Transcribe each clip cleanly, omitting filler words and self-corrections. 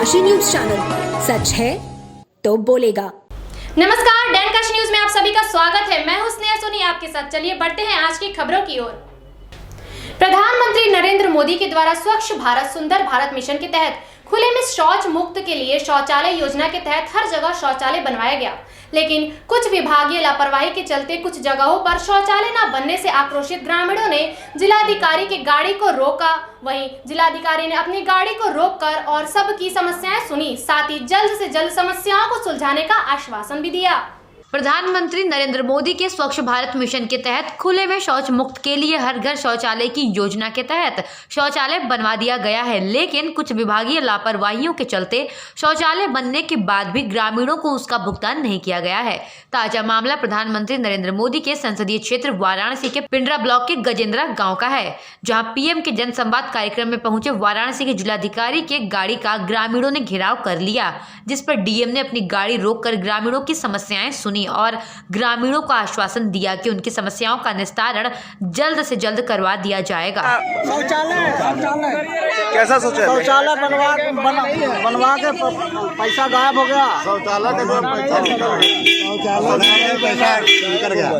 Kashi news channel, सच है तो बोलेगा। नमस्कार, डैन काशी न्यूज में आप सभी का स्वागत है। मैं हूं स्नेहा सोनी आपके साथ। चलिए बढ़ते हैं आज की खबरों की ओर। प्रधानमंत्री नरेंद्र मोदी के द्वारा स्वच्छ भारत सुंदर भारत मिशन के तहत खुले में शौच मुक्त के लिए शौचालय योजना के तहत हर जगह शौचालय बनवाया गया, लेकिन कुछ विभागीय लापरवाही के चलते कुछ जगहों पर शौचालय न बनने से आक्रोशित ग्रामीणों ने जिलाधिकारी की गाड़ी को रोका। वहीं जिलाधिकारी ने अपनी गाड़ी को रोककर और सबकी समस्याएं सुनी, साथ ही जल्द से जल्द समस्याओं को सुलझाने का आश्वासन भी दिया। प्रधानमंत्री नरेंद्र मोदी के स्वच्छ भारत मिशन के तहत खुले में शौच मुक्त के लिए हर घर शौचालय की योजना के तहत शौचालय बनवा दिया गया है, लेकिन कुछ विभागीय लापरवाहियों के चलते शौचालय बनने के बाद भी ग्रामीणों को उसका भुगतान नहीं किया गया है। ताजा मामला प्रधानमंत्री नरेंद्र मोदी के संसदीय क्षेत्र वाराणसी के पिंडरा ब्लॉक के गजेंद्रा गाँव का है, जहाँ पीएम के जनसंवाद कार्यक्रम में पहुंचे वाराणसी के जिलाधिकारी के गाड़ी का ग्रामीणों ने घेराव कर लिया, जिस पर डीएम ने अपनी गाड़ी रोककर ग्रामीणों की समस्याएं सुनी और ग्रामीणों को आश्वासन दिया कि उनकी समस्याओं का निस्तारण जल्द से जल्द करवा दिया जाएगा। कैसा शौचालय बनवा के पैसा गायब हो गया। शौचालय पैसा निकल गया।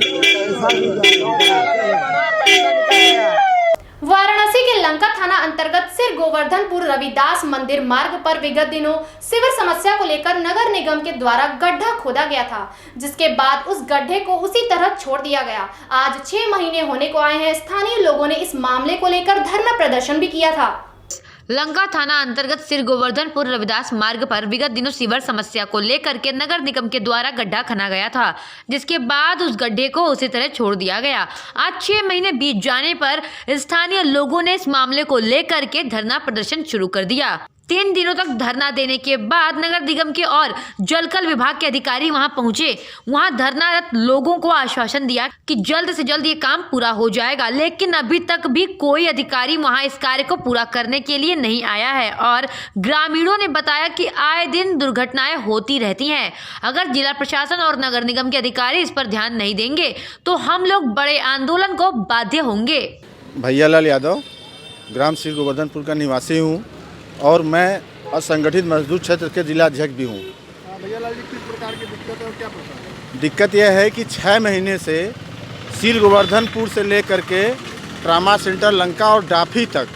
वाराणसी के लंका थाना अंतर्गत सिर गोवर्धनपुर रविदास मंदिर मार्ग पर विगत दिनों सीवर समस्या को लेकर नगर निगम के द्वारा गड्ढा खोदा गया था, जिसके बाद उस गड्ढे को उसी तरह छोड़ दिया गया। आज 6 महीने होने को आए हैं। स्थानीय लोगों ने इस मामले को लेकर धरना प्रदर्शन भी किया था। लंका थाना अंतर्गत सिर गोवर्धनपुर रविदास मार्ग पर विगत दिनों सीवर समस्या को लेकर के नगर निगम के द्वारा गड्ढा खना गया था, जिसके बाद उस गड्ढे को उसी तरह छोड़ दिया गया। आज 6 महीने बीत जाने पर स्थानीय लोगों ने इस मामले को लेकर के धरना प्रदर्शन शुरू कर दिया। 3 दिनों तक धरना देने के बाद नगर निगम के और जलकल विभाग के अधिकारी वहां पहुंचे। वहां धरनारत लोगों को आश्वासन दिया कि जल्द से जल्द ये काम पूरा हो जाएगा, लेकिन अभी तक भी कोई अधिकारी वहां इस कार्य को पूरा करने के लिए नहीं आया है और ग्रामीणों ने बताया कि आए दिन दुर्घटनाएं होती रहती हैं। अगर जिला प्रशासन और नगर निगम के अधिकारी इस पर ध्यान नहीं देंगे तो हम लोग बड़े आंदोलन को बाध्य होंगे। भैयालाल यादव, ग्राम श्री गोवर्धनपुर का निवासी हूँ और मैं असंगठित मजदूर क्षेत्र के जिला अध्यक्ष भी हूँ। भैयालाल जी, किस प्रकार की दिक्कत है और क्या परेशानी? दिक्कत यह है कि 6 महीने से सील गोवर्धनपुर से लेकर के ट्रामा सेंटर लंका और डाफी तक,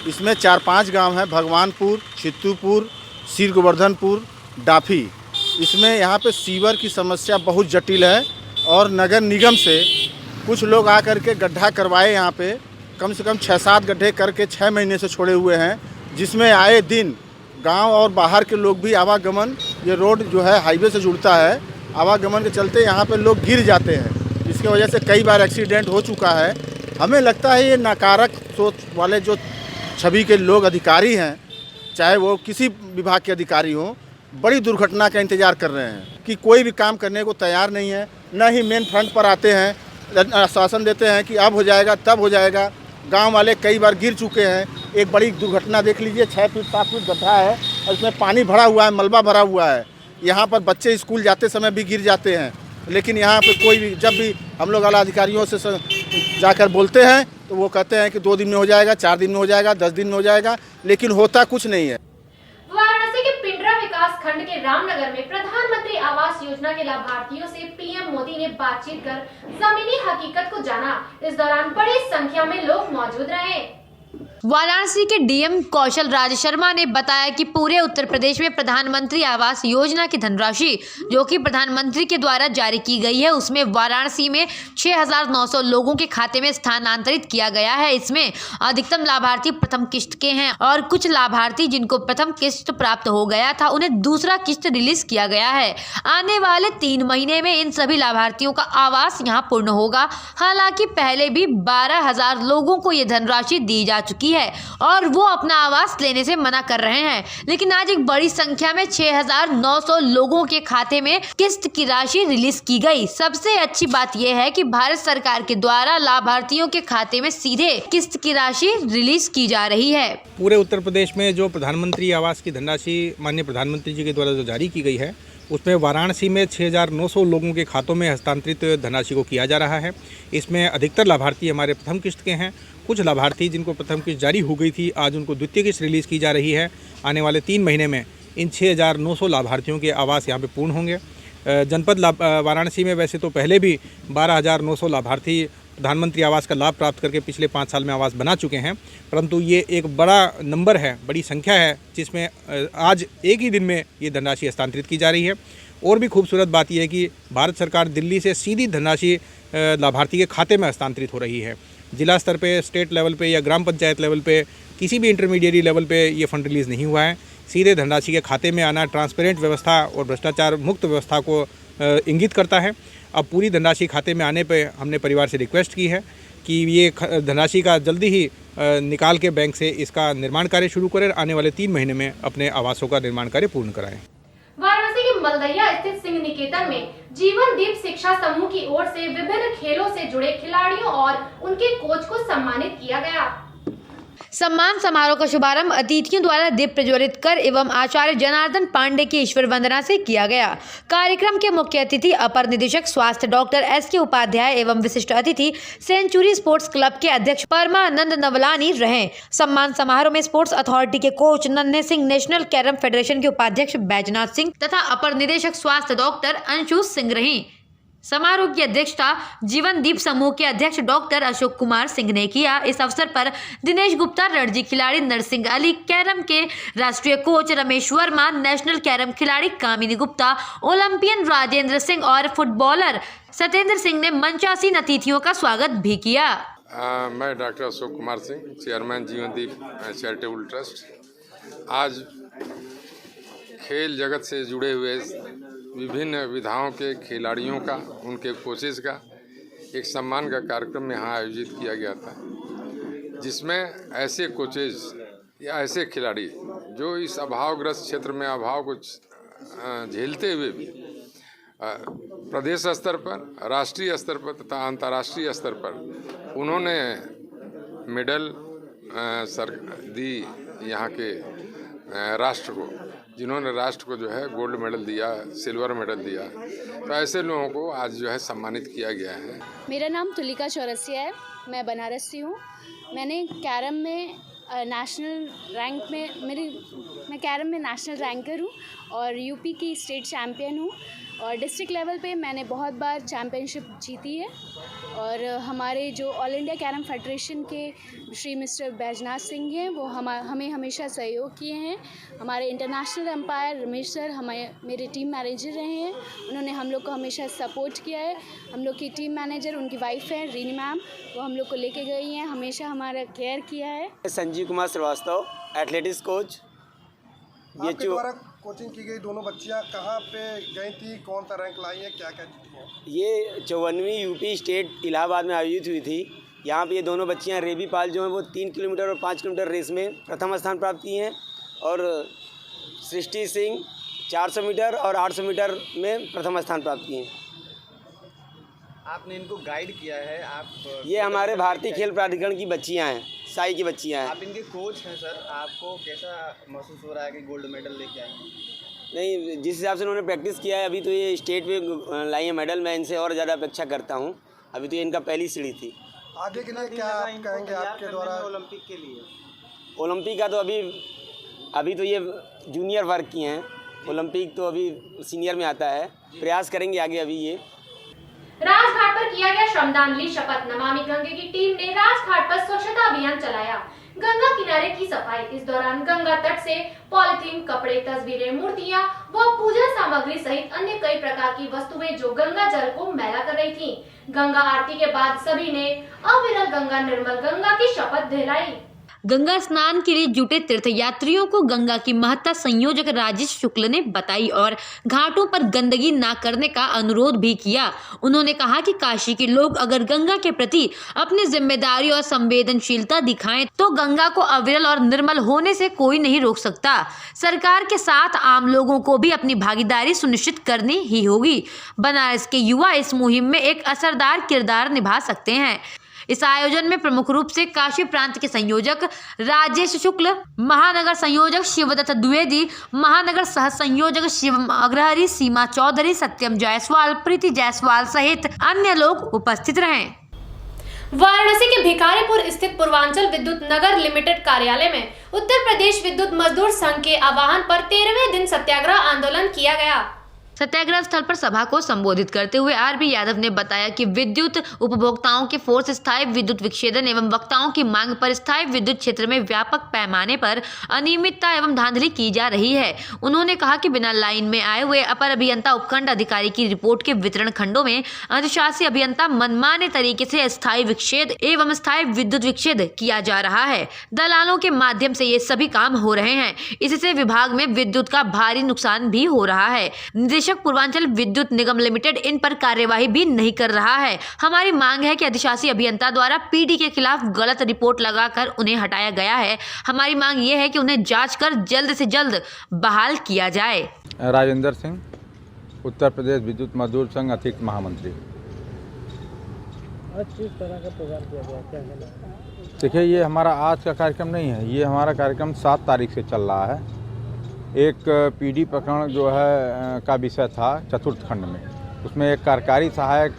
इसमें 4-5 गांव हैं, भगवानपुर, छित्तूपुर, सील गोवर्धनपुर, डाफी। इसमें यहाँ पे सीवर की समस्या बहुत जटिल है और नगर निगम से कुछ लोग आकर के गड्ढा करवाए। यहाँ पे कम से कम 6-7 गड्ढे करके 6 महीने से छोड़े हुए हैं, जिसमें आए दिन गांव और बाहर के लोग भी आवागमन, ये रोड जो है हाईवे से जुड़ता है, आवागमन के चलते यहाँ पे लोग गिर जाते हैं, जिसकी वजह से कई बार एक्सीडेंट हो चुका है। हमें लगता है ये नकारात्मक सोच वाले जो छवि के लोग अधिकारी हैं, चाहे वो किसी विभाग के अधिकारी हों, बड़ी दुर्घटना का इंतज़ार कर रहे हैं कि कोई भी काम करने को तैयार नहीं है। न ही मेन फ्रंट पर आते हैं, आश्वासन देते हैं कि अब हो जाएगा तब हो जाएगा। गांव वाले कई बार गिर चुके हैं। एक बड़ी दुर्घटना देख लीजिए, 6 फीट 7 फीट गड्ढा है और इसमें पानी भरा हुआ है, मलबा भरा हुआ है। यहाँ पर बच्चे स्कूल जाते समय भी गिर जाते हैं, लेकिन यहाँ पे कोई भी, जब भी हम लोग आला अधिकारियों से जाकर बोलते हैं तो वो कहते हैं कि 2 दिन में हो जाएगा, 4 दिन में हो जाएगा, 10 दिन में हो जाएगा, लेकिन होता कुछ नहीं है। वाराणसी के पिंडरा विकास खंड के रामनगर में प्रधानमंत्री आवास योजना के लाभार्थियों से पीएम मोदी ने बातचीत कर जमीनी हकीकत को जाना। इस दौरान बड़ी संख्या में लोग मौजूद रहे। वाराणसी के डीएम कौशल राज शर्मा ने बताया कि पूरे उत्तर प्रदेश में प्रधानमंत्री आवास योजना की धनराशि जो कि प्रधानमंत्री के द्वारा जारी की गई है, उसमें वाराणसी में 6,900 लोगों के खाते में स्थानांतरित किया गया है। इसमें अधिकतम लाभार्थी प्रथम किस्त के हैं और कुछ लाभार्थी जिनको प्रथम किस्त प्राप्त हो गया था उन्हें दूसरा किस्त रिलीज किया गया है। आने वाले 3 महीने में इन सभी लाभार्थियों का आवास यहाँ पूर्ण होगा। हालांकि पहले भी 12,000 लोगों को ये धनराशि दी जा चुकी है और वो अपना आवास लेने से मना कर रहे हैं, लेकिन आज एक बड़ी संख्या में 6,900 लोगों के खाते में किस्त की राशि रिलीज की गई। सबसे अच्छी बात यह है कि भारत सरकार के द्वारा लाभार्थियों के खाते में सीधे किस्त की राशि रिलीज की जा रही है। पूरे उत्तर प्रदेश में जो प्रधानमंत्री आवास की धनराशि माननीय प्रधानमंत्री जी के द्वारा जो जारी की गई है, उसमें वाराणसी में 6,900 लोगों के खातों में हस्तांतरित धनराशि को किया जा रहा है। इसमें अधिकतर लाभार्थी हमारे प्रथम किस्त के हैं। कुछ लाभार्थी जिनको प्रथम किस्त जारी हो गई थी, आज उनको द्वितीय किस्त रिलीज़ की जा रही है। आने वाले 3 महीने में इन 6,900 लाभार्थियों के आवास यहाँ पे पूर्ण होंगे। जनपद वाराणसी में वैसे तो पहले भी 12,900 लाभार्थी प्रधानमंत्री आवास का लाभ प्राप्त करके पिछले 5 साल में आवास बना चुके हैं, परंतु ये एक बड़ा नंबर है, बड़ी संख्या है, जिसमें आज एक ही दिन में ये धनराशि हस्तांतरित की जा रही है। और भी खूबसूरत बात यह है कि भारत सरकार दिल्ली से सीधी धनराशि लाभार्थी के खाते में हस्तांतरित हो रही है। जिला स्तर पे, स्टेट लेवल पे या ग्राम पंचायत लेवल पे, किसी भी इंटरमीडिएट लेवल पे ये फंड रिलीज़ नहीं हुआ है। सीधे धनराशि के खाते में आना ट्रांसपेरेंट व्यवस्था और भ्रष्टाचार मुक्त व्यवस्था को इंगित करता है। अब पूरी धनराशि खाते में आने पे हमने परिवार से रिक्वेस्ट की है कि ये धनराशि का जल्दी ही निकाल के बैंक से इसका निर्माण कार्य शुरू करें, आने वाले 3 महीने में अपने आवासों का निर्माण कार्य पूर्ण कराएं। वाराणसी के मलदैया स्थित सिंह निकेतन में जीवन दीप शिक्षा समूह की ओर से विभिन्न खेलों से जुड़े खिलाड़ियों और उनके कोच को सम्मानित किया गया। सम्मान समारोह का शुभारंभ अतिथियों द्वारा दीप प्रज्वलित कर एवं आचार्य जनार्दन पांडे की ईश्वर वंदना से किया गया। कार्यक्रम के मुख्य अतिथि अपर निदेशक स्वास्थ्य डॉक्टर SK उपाध्याय एवं विशिष्ट अतिथि सेंचुरी स्पोर्ट्स क्लब के अध्यक्ष परमानंद नवलानी रहे। सम्मान समारोह में स्पोर्ट्स अथॉरिटी के कोच नन्हे सिंह, नेशनल कैरम फेडरेशन के उपाध्यक्ष बैजनाथ सिंह तथा अपर निदेशक स्वास्थ्य डॉक्टर अंशु सिंह रही। समारोह की अध्यक्षता जीवन दीप समूह के अध्यक्ष डॉक्टर अशोक कुमार सिंह ने किया। इस अवसर पर दिनेश गुप्ता, रणजी खिलाड़ी नरसिंह अली, कैरम के राष्ट्रीय coach Ramesh Verma, national carrom खिलाड़ी कामिनी गुप्ता, ओलंपियन राजेंद्र सिंह और फुटबॉलर सत्येंद्र सिंह ने मंचासीन अतिथियों का स्वागत भी किया। मैं डॉक्टर अशोक कुमार सिंह, चेयरमैन जीवन दीप चैरिटेबल ट्रस्ट। आज खेल जगत से जुड़े हुए विभिन्न विधाओं के खिलाड़ियों का, उनके कोचेस का एक सम्मान का कार्यक्रम यहाँ आयोजित किया गया था, जिसमें ऐसे कोचेस या ऐसे खिलाड़ी जो इस अभावग्रस्त क्षेत्र में अभाव को झेलते हुए भी प्रदेश स्तर पर, राष्ट्रीय स्तर पर तथा अंतर्राष्ट्रीय स्तर पर उन्होंने मेडल दी यहाँ के राष्ट्र को, जिन्होंने राष्ट्र को जो है गोल्ड मेडल दिया, सिल्वर मेडल दिया। तो ऐसे लोगों को आज जो है सम्मानित किया गया है। मेरा नाम तुलिका चौरसिया है, मैं बनारस से हूँ। मैंने कैरम में नेशनल रैंक में मैं कैरम में नेशनल रैंकर हूँ और यूपी की स्टेट चैम्पियन हूँ और डिस्ट्रिक्ट लेवल पे मैंने बहुत बार चैम्पियनशिप जीती है। और हमारे जो ऑल इंडिया कैरम फेडरेशन के श्री मिस्टर बैजनाथ सिंह हैं, वो हमें हमेशा सहयोग किए हैं। हमारे इंटरनेशनल एम्पायर रमेश सर मेरे टीम मैनेजर रहे हैं, उन्होंने हम लोग को हमेशा सपोर्ट किया है। हम लोग की टीम मैनेजर उनकी वाइफ है रीनी मैम, वो हम लोग को लेके गई हैं, हमेशा हमारा केयर किया है। Sanjeev Kumar Srivastava, athletics coach. आपके द्वारा कोचिंग की गई दोनों बच्चियां कहाँ पे गई थी, कौन सा रैंक लाई है, क्या क्या जीती हैं? ये 54वीं यूपी स्टेट इलाहाबाद में आयोजित हुई थी। यहाँ पे ये दोनों बच्चियां रेबी पाल जो हैं वो 3 किलोमीटर और 5 किलोमीटर रेस में प्रथम स्थान प्राप्त की हैं और सृष्टि सिंह 400 मीटर और 800 मीटर में प्रथम स्थान प्राप्त किए हैं। आपने इनको गाइड किया है? आप ये हमारे भारतीय खेल प्राधिकरण की बच्चियाँ हैं, साई की बच्चियाँ हैं। आप इनके कोच हैं सर, आपको कैसा महसूस हो रहा है कि गोल्ड मेडल लेके आए हैं? नहीं, जिस हिसाब से उन्होंने प्रैक्टिस किया है, अभी तो ये स्टेट पे लाई है मेडल, मैं इनसे और ज़्यादा अपेक्षा करता हूँ। अभी तो ये इनका पहली सीढ़ी थी। आगे के लिए क्या आप कहेंगे आपके द्वारा ओलंपिक के लिए? ओलंपिक का तो अभी तो ये जूनियर वर्ग की हैं, ओलंपिक तो अभी सीनियर में आता है। प्रयास करेंगे आगे। अभी ये राजघाट पर किया गया श्रमदान ली शपथ। नमामि गंगे की टीम ने राजघाट पर स्वच्छता अभियान चलाया, गंगा किनारे की सफाई। इस दौरान गंगा तट से पॉलिथीन, कपड़े, तस्वीरें, मूर्तियां व पूजा सामग्री सहित अन्य कई प्रकार की वस्तुएं जो गंगा जल को मैला कर रही थीं। गंगा आरती के बाद सभी ने अविरल गंगा निर्मल गंगा की शपथ दिलाई। गंगा स्नान के लिए जुटे तीर्थयात्रियों को गंगा की महत्ता संयोजक राजेश शुक्ल ने बताई और घाटों पर गंदगी ना करने का अनुरोध भी किया। उन्होंने कहा कि काशी के लोग अगर गंगा के प्रति अपनी जिम्मेदारी और संवेदनशीलता दिखाएं तो गंगा को अविरल और निर्मल होने से कोई नहीं रोक सकता। सरकार के साथ आम लोगों को भी अपनी भागीदारी सुनिश्चित करनी ही होगी। बनारस के युवा इस मुहिम में एक असरदार किरदार निभा सकते हैं। इस आयोजन में प्रमुख रूप से काशी प्रांत के संयोजक राजेश शुक्ल, महानगर संयोजक शिवदत्त द्विवेदी, महानगर सह संयोजक शिवम अग्रहरी, सीमा चौधरी, सत्यम जायसवाल, प्रीति जायसवाल सहित अन्य लोग उपस्थित रहे। वाराणसी के भिखारीपुर स्थित पूर्वांचल विद्युत नगर लिमिटेड कार्यालय में उत्तर प्रदेश विद्युत मजदूर संघ के आह्वान पर 13वें दिन सत्याग्रह आंदोलन किया गया। सत्याग्रह स्थल पर सभा को संबोधित करते हुए आरबी यादव ने बताया कि विद्युत उपभोक्ताओं के फोर्स स्थायी विद्युत विच्छेदन एवं वक्ताओं की मांग पर स्थायी विद्युत क्षेत्र में व्यापक पैमाने पर अनियमितता एवं धांधली की जा रही है। उन्होंने कहा कि बिना लाइन में आए हुए अपर अभियंता उपखंड अधिकारी की रिपोर्ट के वितरण खंडों में अधिशासी अभियंता मनमाने तरीके से स्थायी विच्छेद एवं स्थायी विद्युत विच्छेद किया जा रहा है। दलालों के माध्यम से ये सभी काम हो रहे हैं। इससे विभाग में विद्युत का भारी नुकसान भी हो रहा है। निदेशक पूर्वांचल विद्युत निगम लिमिटेड इन पर कार्यवाही भी नहीं कर रहा है। हमारी मांग है कि अधिशासी अभियंता द्वारा पीडी के खिलाफ गलत रिपोर्ट लगाकर उन्हें हटाया गया है। हमारी मांग ये है कि उन्हें जांच कर जल्द से जल्द बहाल किया जाए। राजेंद्र सिंह, उत्तर प्रदेश विद्युत मजदूर संघ अतिरिक्त महामंत्री। किस तरह का प्रोग्राम किया गया, क्या है? देखिए, ये हमारा आज का कार्यक्रम नहीं है, ये हमारा कार्यक्रम 7 तारीख से चल रहा है। एक पीडी प्रकरण जो है का विषय था चतुर्थ खंड में, उसमें एक कार्यकारी सहायक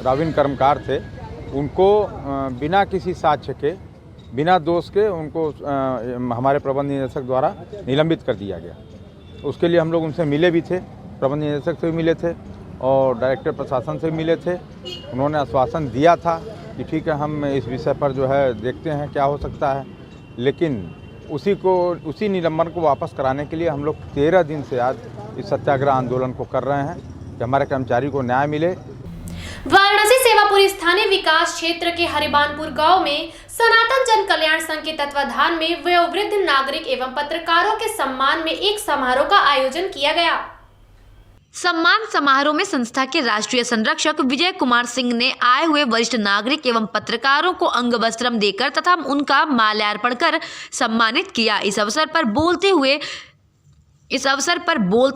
राविन कर्मकार थे, उनको बिना किसी साक्ष्य के, बिना दोष के उनको हमारे प्रबंध निदेशक द्वारा निलंबित कर दिया गया। उसके लिए हम लोग उनसे मिले भी थे, प्रबंध निदेशक से भी मिले थे और डायरेक्टर प्रशासन से भी मिले थे। उन्होंने आश्वासन दिया था कि ठीक है, हम इस विषय पर जो है देखते हैं क्या हो सकता है, लेकिन उसी निलंबन को वापस कराने के लिए हम लोग 13 दिन से आज इस सत्याग्रह आंदोलन को कर रहे हैं कि हमारे कर्मचारी को न्याय मिले। वाराणसी सेवापुरी स्थानीय विकास क्षेत्र के हरिबानपुर गांव में सनातन जन कल्याण संघ के तत्वाधान में वयोवृद्ध नागरिक एवं पत्रकारों के सम्मान में एक समारोह का आयोजन किया गया। सम्मान समारोह में संस्था के राष्ट्रीय संरक्षक विजय कुमार सिंह ने आए हुए वरिष्ठ नागरिक एवं पत्रकारों को अंग वस्त्रम देकर तथा उनका माल्यार्पण कर सम्मानित किया। इस अवसर पर बोलते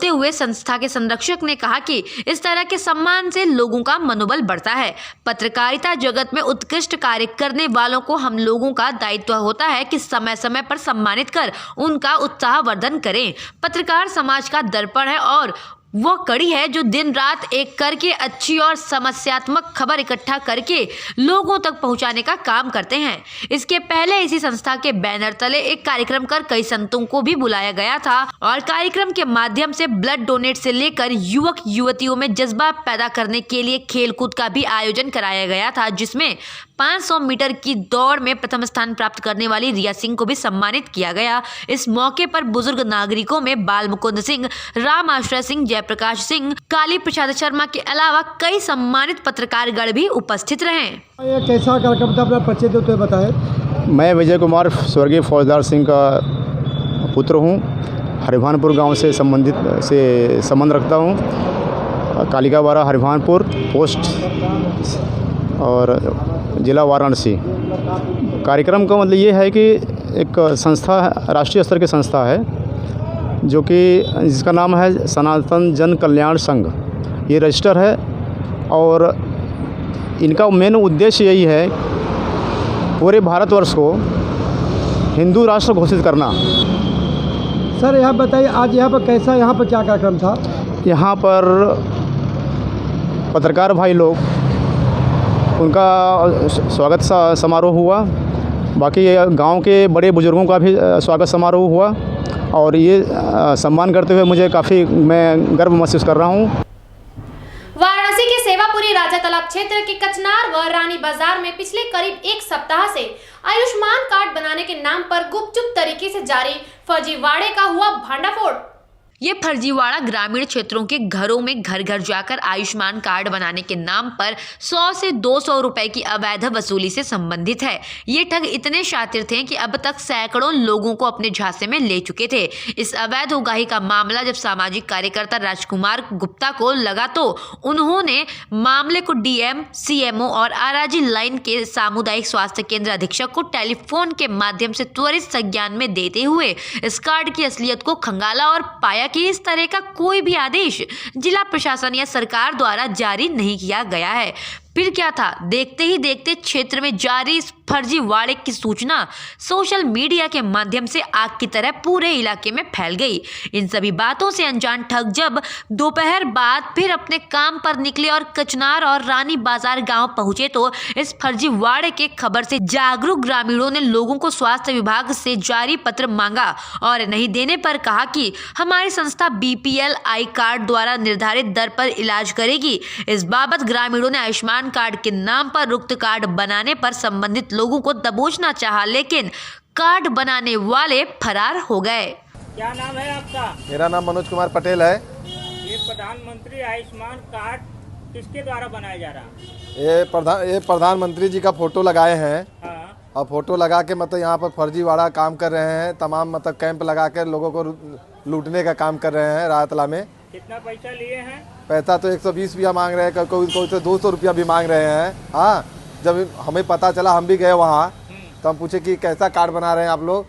हुए संस्था के संरक्षक ने कहा कि इस तरह के सम्मान से लोगों का मनोबल बढ़ता है। पत्रकारिता जगत में उत्कृष्ट कार्य करने वालों को हम लोगों का दायित्व होता है कि समय समय पर सम्मानित कर उनका उत्साहवर्धन करें। पत्रकार समाज का दर्पण है और वो कड़ी है जो दिन रात एक करके अच्छी और समस्यात्मक खबर इकट्ठा करके लोगों तक पहुंचाने का काम करते हैं। इसके पहले इसी संस्था के बैनर तले एक कार्यक्रम कर कई संतों को भी बुलाया गया था और कार्यक्रम के माध्यम से ब्लड डोनेट से लेकर युवक युवतियों में जज्बा पैदा करने के लिए खेलकूद का भी आयोजन कराया गया था, जिसमें 500 मीटर की दौड़ में प्रथम स्थान प्राप्त करने वाली रिया सिंह को भी सम्मानित किया गया। इस मौके पर बुजुर्ग नागरिकों में बाल मुकुंद सिंह, राम आश्रय सिंह, जयप्रकाश सिंह, काली प्रसाद शर्मा के अलावा कई सम्मानित पत्रकारगण भी उपस्थित रहे। ये कैसा कार्यक्रम था, अपना परिचय दो तो बताएं। मैं विजय कुमार स्वर्गीय फौजदार सिंह का पुत्र हूँ। हरिभानपुर गांव से संबंध रखता हूँ। कालिकाबारा हरिभानपुर पोस्ट और जिला वाराणसी। कार्यक्रम का मतलब ये है कि एक संस्था, राष्ट्रीय स्तर की संस्था है जो कि जिसका नाम है सनातन जन कल्याण संघ। ये रजिस्टर है और इनका मेन उद्देश्य यही है पूरे भारतवर्ष को हिंदू राष्ट्र घोषित करना। सर यहाँ बताइए, आज यहाँ पर कैसा, यहाँ पर क्या कार्यक्रम था? यहाँ पर पत्रकार भाई लोग, उनका स्वागत समारोह हुआ। बाकी गांव के बड़े बुजुर्गों का भी स्वागत समारोह हुआ और ये सम्मान करते हुए मुझे काफ़ी मैं गर्व महसूस कर रहा हूँ। वाराणसी के सेवापुरी राजा तालाब क्षेत्र के कचनार व रानी बाजार में पिछले करीब एक सप्ताह से आयुष्मान कार्ड बनाने के नाम पर गुपचुप तरीके से जारी फर्जीवाड़े का हुआ भांडाफोड़। ये फर्जीवाड़ा ग्रामीण क्षेत्रों के घरों में घर घर जाकर आयुष्मान कार्ड बनाने के नाम पर 100 से 200 रुपए की अवैध वसूली से संबंधित है। ये ठग इतने शातिर थे कि अब तक सैकड़ों लोगों को अपने झांसे में ले चुके थे। इस अवैध उगाही का मामला जब सामाजिक कार्यकर्ता राजकुमार गुप्ता को लगा तो उन्होंने मामले को डीएम, सीएमओ और आरआरजी लाइन के सामुदायिक स्वास्थ्य केंद्र अधीक्षक को टेलीफोन के माध्यम से त्वरित संज्ञान में देते हुए इस कार्ड की असलियत को खंगाला और पाया कि इस तरह का कोई भी आदेश जिला प्रशासन या सरकार द्वारा जारी नहीं किया गया है। फिर क्या था, देखते ही देखते क्षेत्र में जारी इस फर्जीवाड़े की सूचना सोशल मीडिया के माध्यम से आग की तरह पूरे इलाके में फैल गई। इन सभी बातों से अनजान ठग जब दोपहर बाद फिर अपने काम पर निकले और कचनार और रानी बाजार गांव पहुंचे तो इस फर्जीवाड़े के खबर से जागरूक ग्रामीणों ने लोगों को स्वास्थ्य विभाग से जारी पत्र मांगा और नहीं देने पर कहा कि हमारी संस्था BPL आई कार्ड द्वारा निर्धारित दर पर इलाज करेगी। इस बाबत ग्रामीणों ने आयुष्मान कार्ड के नाम पर रुक्त कार्ड बनाने पर संबंधित लोगों को दबोचना चाहा, लेकिन कार्ड बनाने वाले फरार हो गए। क्या नाम है आपका? मेरा नाम मनोज कुमार पटेल है। ये प्रधानमंत्री आयुष्मान कार्ड किसके द्वारा बनाया जा रहा है? ये प्रधानमंत्री जी का फोटो लगाए हैं। हाँ। और फोटो लगा के मतलब यहाँ पर फर्जीवाड़ा काम कर रहे हैं। तमाम मतलब कैंप लगा के लोगों को लूटने का काम कर रहे हैं रायतला में। कितना पैसा लिए हैं? पैसा तो 120 रुपया मांग रहे हैं, कोई तो 200 रुपया भी मांग रहे हैं। हाँ, जब हमें पता चला हम भी गए वहाँ तो हम पूछे कि कैसा कार्ड बना रहे हैं आप लोग,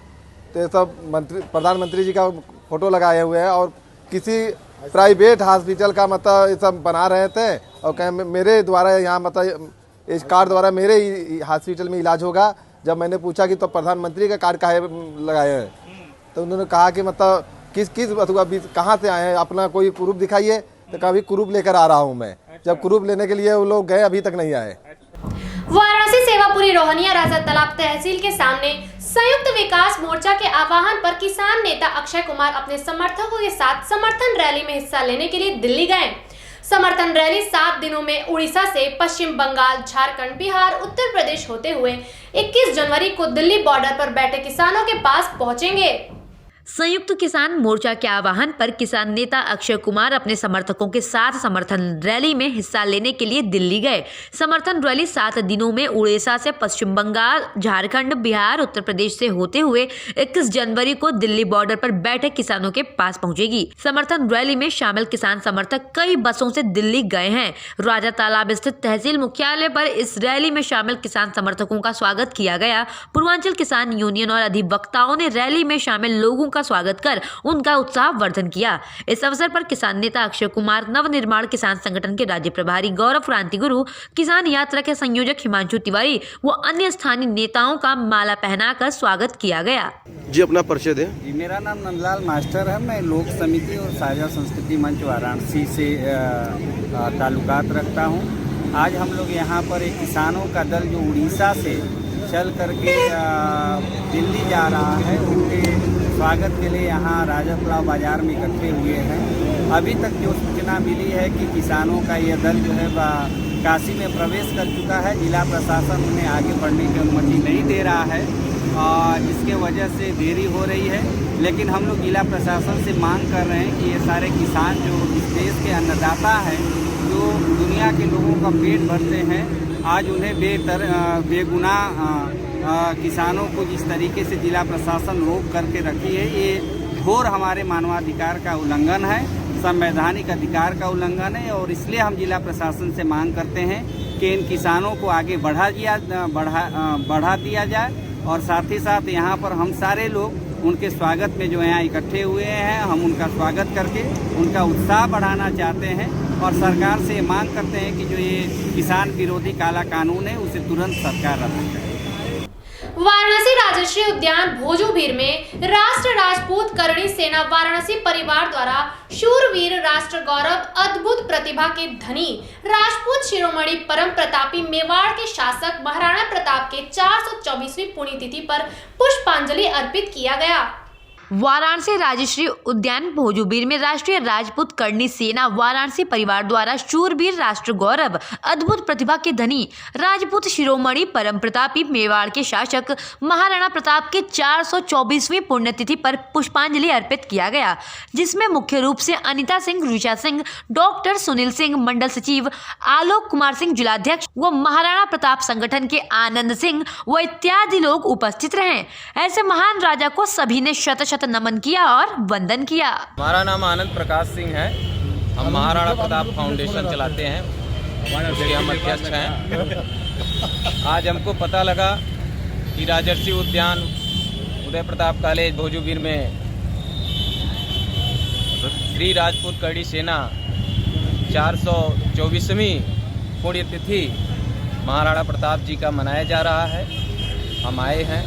तो ये सब प्रधानमंत्री जी का फोटो लगाए हुए हैं और किसी प्राइवेट हॉस्पिटल का मतलब ये सब बना रहे थे और कहें मेरे द्वारा यहाँ मतलब इस कार्ड द्वारा मेरे हॉस्पिटल में इलाज होगा। जब मैंने पूछा कि तो प्रधानमंत्री का कार्ड काहे लगाए हैं, तो उन्होंने कहा कि मतलब किस कहाँ से आए हैं, अपना कोई प्रूफ दिखाइए। तो कभी प्रूफ लेकर आ रहा हूँ मैं। जब प्रूफ लेने के लिए वो लोग गए, अभी तक नहीं आए। वाराणसी सेवापुरी रोहनिया राजा तालाब तहसील के सामने संयुक्त विकास मोर्चा के आह्वान पर किसान नेता अक्षय कुमार अपने समर्थकों के साथ समर्थन रैली में हिस्सा लेने के लिए दिल्ली गए। समर्थन रैली 7 दिनों में उड़ीसा से पश्चिम बंगाल, झारखंड, बिहार, उत्तर प्रदेश होते हुए 21 जनवरी को दिल्ली बॉर्डर पर बैठे किसानों के पास पहुंचेंगे। संयुक्त किसान मोर्चा के आह्वान पर किसान नेता अक्षय कुमार अपने समर्थकों के साथ समर्थन रैली में हिस्सा लेने के लिए दिल्ली गए। समर्थन रैली 7 दिनों में उड़ीसा से पश्चिम बंगाल, झारखंड, बिहार, उत्तर प्रदेश से होते हुए 21 जनवरी को दिल्ली बॉर्डर पर बैठे किसानों के पास पहुंचेगी। समर्थन रैली में शामिल किसान समर्थक कई बसों से दिल्ली गए हैं। राजा तालाब स्थित तहसील मुख्यालय पर इस रैली में शामिल किसान समर्थकों का स्वागत किया गया। पूर्वांचल किसान यूनियन और अधिवक्ताओं ने रैली में शामिल लोगों का स्वागत कर उनका उत्साह वर्धन किया। इस अवसर पर किसान नेता अक्षय कुमार, नवनिर्माण किसान संगठन के राज्य प्रभारी गौरव क्रांति गुरु, किसान यात्रा के संयोजक हिमांशु तिवारी व अन्य स्थानीय नेताओं का माला पहनाकर स्वागत किया गया। जी, अपना परिचय दें। मेरा नाम नंदलाल मास्टर है। मैं लोक समिति और साझा संस्कृति मंच वाराणसी से ताल्लुकात रखता हूँ। आज हम लोग यहाँ पर एक किसानों का दल जो उड़ीसा से चल करके दिल्ली जा रहा है, उनके स्वागत के लिए यहाँ राजा तालाब बाजार में इकट्ठे हुए हैं। अभी तक जो सूचना मिली है कि किसानों का ये दल जो है काशी में प्रवेश कर चुका है। जिला प्रशासन उन्हें आगे बढ़ने की अनुमति नहीं दे रहा है, जिसके वजह से देरी हो रही है। लेकिन हम लोग जिला प्रशासन से मांग कर रहे हैं कि ये सारे किसान जो इस देश के अन्नदाता हैं, जो दुनिया के लोगों का पेट भरते हैं, आज उन्हें बेगुनाह किसानों को जिस तरीके से जिला प्रशासन रोक करके रखी है, ये घोर हमारे मानवाधिकार का उल्लंघन है, संवैधानिक अधिकार का उल्लंघन है। और इसलिए हम जिला प्रशासन से मांग करते हैं कि इन किसानों को आगे बढ़ा दिया जाए और साथ ही साथ यहाँ पर हम सारे लोग उनके स्वागत में जो यहाँ इकट्ठे हुए हैं, हम उनका स्वागत करके उनका उत्साह बढ़ाना चाहते हैं और सरकार से मांग करते हैं कि जो ये किसान विरोधी काला कानून है उसे तुरंत सरकार रद्द करे। वाराणसी राजश्री उद्यान भोजूबीर में राष्ट्र राजपूत करणी सेना वाराणसी परिवार द्वारा शूरवीर राष्ट्र गौरव अद्भुत प्रतिभा के धनी राजपूत शिरोमणि परम प्रतापी मेवाड़ के शासक महाराणा प्रताप के 424वीं पुण्यतिथि पर पुष्पांजलि अर्पित किया गया। वाराणसी राजश्री उद्यान भोजूबीर में राष्ट्रीय राजपूत करणी सेना वाराणसी परिवार द्वारा शूरवीर राष्ट्र गौरव अद्भुत प्रतिभा के धनी राजपूत शिरोमणि परम प्रतापी मेवाड़ के शासक महाराणा प्रताप के 424वीं पुण्यतिथि पर पुष्पांजलि अर्पित किया गया, जिसमें मुख्य रूप से अनिता सिंह, ऋचा सिंह, डॉक्टर सुनील सिंह मंडल सचिव, आलोक कुमार सिंह जिलाध्यक्ष व महाराणा प्रताप संगठन के आनंद सिंह व इत्यादि लोग उपस्थित रहे। ऐसे महान राजा को सभी ने शत नमन किया और वंदन किया। हमारा नाम आनंद प्रकाश सिंह है। हम महाराणा प्रताप फाउंडेशन चलाते हैं, उसके हम अध्यक्ष हैं। आज हमको पता लगा कि राजर्षि उद्यान उदय प्रताप कॉलेज भोजूबीर में श्री राजपूत करणी सेना 424वीं पुण्यतिथि महाराणा प्रताप जी का मनाया जा रहा है। हम आए हैं,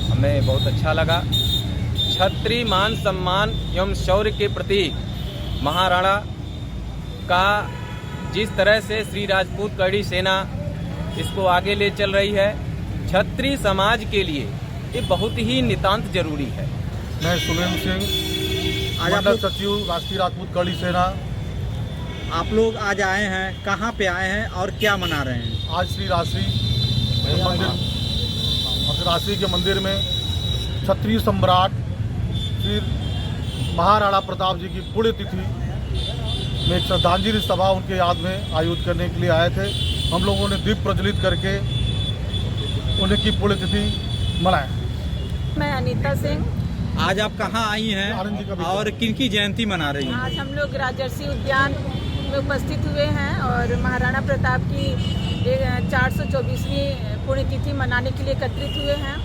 हमें बहुत अच्छा लगा। क्षत्रिय मान सम्मान एवं शौर्य के प्रतीक महाराणा का जिस तरह से श्री राजपूत कड़ी सेना इसको आगे ले चल रही है, क्षत्रिय समाज के लिए ये बहुत ही नितांत जरूरी है। मैं सुरेंद्र सिंह, मंडल सचिव राष्ट्रीय राजपूत कड़ी सेना। आप लोग आज आए हैं, कहाँ पे आए हैं और क्या मना रहे हैं? आज श्री राष्ट्रीय के मंदिर में क्षत्रिय सम्राट श्री महाराणा प्रताप जी की पुण्यतिथि में एक श्रद्धांजलि सभा उनके याद में आयोजित करने के लिए आए थे। हम लोगों ने दीप प्रज्वलित करके उनकी पुण्यतिथि मनाया। मैं अनीता सिंह। आज आप कहाँ आई हैं और किनकी जयंती मना रही हैं? आज हम लोग राजर्षि उद्यान में उपस्थित हुए हैं और महाराणा प्रताप की 424वीं पुण्यतिथि मनाने के लिए एकत्रित हुए हैं।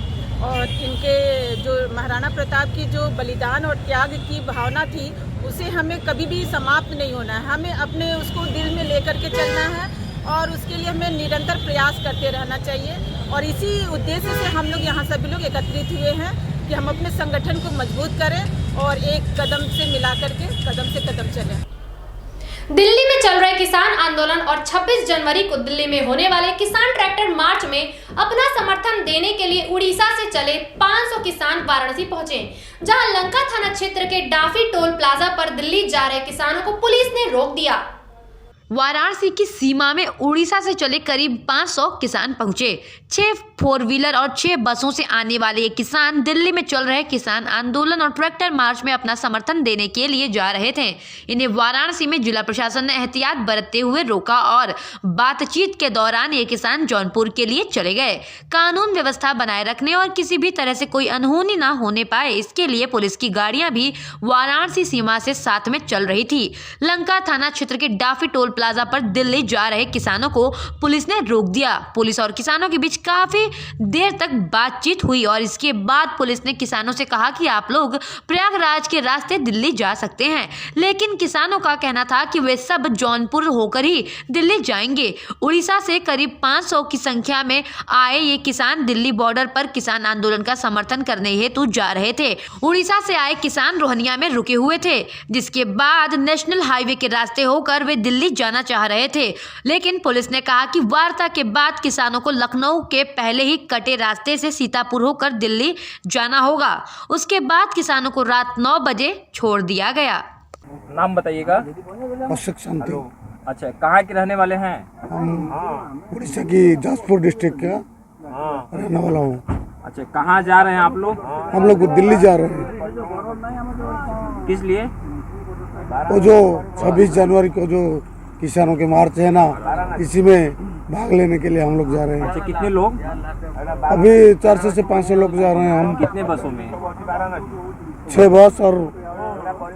और इनके जो महाराणा प्रताप की जो बलिदान और त्याग की भावना थी, उसे हमें कभी भी समाप्त नहीं होना है। हमें अपने उसको दिल में लेकर के चलना है और उसके लिए हमें निरंतर प्रयास करते रहना चाहिए। और इसी उद्देश्य से हम लोग यहाँ सभी लोग एकत्रित हुए हैं कि हम अपने संगठन को मजबूत करें और एक कदम से मिला करके कदम से कदम चलें। दिल्ली में चल रहे किसान आंदोलन और 26 जनवरी को दिल्ली में होने वाले किसान ट्रैक्टर मार्च में अपना समर्थन देने के लिए उड़ीसा से चले 500 किसान वाराणसी पहुंचे, जहां लंका थाना क्षेत्र के डाफी टोल प्लाजा पर दिल्ली जा रहे किसानों को पुलिस ने रोक दिया। वाराणसी की सीमा में उड़ीसा से चले करीब 500 किसान पहुंचे। 6 4 व्हीलर और 6 बसों से आने वाले ये किसान दिल्ली में चल रहे किसान आंदोलन और ट्रैक्टर मार्च में अपना समर्थन देने के लिए जा रहे थे। इन्हें वाराणसी में जिला प्रशासन ने एहतियात बरतते हुए रोका और बातचीत के दौरान ये किसान जौनपुर के लिए चले गए। कानून व्यवस्था बनाए रखने और किसी भी तरह से कोई अनहोनी ना होने पाए, इसके लिए पुलिस की गाड़ियां भी वाराणसी सीमा से साथ में चल रही थी। लंका थाना क्षेत्र के डाफी टोल प्लाजा पर दिल्ली जा रहे किसानों को पुलिस ने रोक दिया। पुलिस और किसानों के बीच काफी देर तक बातचीत हुई और इसके बाद पुलिस ने किसानों से कहा कि आप लोग प्रयागराज के रास्ते दिल्ली जा सकते हैं, लेकिन किसानों का कहना था कि वे सब जौनपुर होकर ही दिल्ली जाएंगे। उड़ीसा से करीब 500 की संख्या में आए ये किसान दिल्ली बॉर्डर पर किसान आंदोलन का समर्थन करने हेतु जा रहे थे। उड़ीसा से आए किसान रोहनिया में रुके हुए थे, जिसके बाद नेशनल हाईवे के रास्ते होकर वे दिल्ली जाना चाह रहे थे, लेकिन पुलिस ने कहा कि वार्ता के बाद किसानों को लखनऊ के पहले ही कटे रास्ते से सीतापुर होकर दिल्ली जाना होगा। उसके बाद किसानों को रात 9 बजे छोड़ दिया गया। नाम बताइएगा। अशोक शांति। अच्छा, कहाँ के रहने वाले हैं? हम उड़ीसा की जाजपुर डिस्ट्रिक्ट का रहने वाला हूँ। अच्छा, कहाँ जा रहे हैं आप लोग? हम लोग दिल्ली जा रहे हैं। किस लिए? वो जो 26 जनवरी को जो किसानों के मार्च है ना, इसी में भाग लेने के लिए हम लोग जा रहे हैं। अच्छा, कितने लोग? अभी 400 से 500 लोग जा रहे हैं। हम कितने बसों में? 6 बस और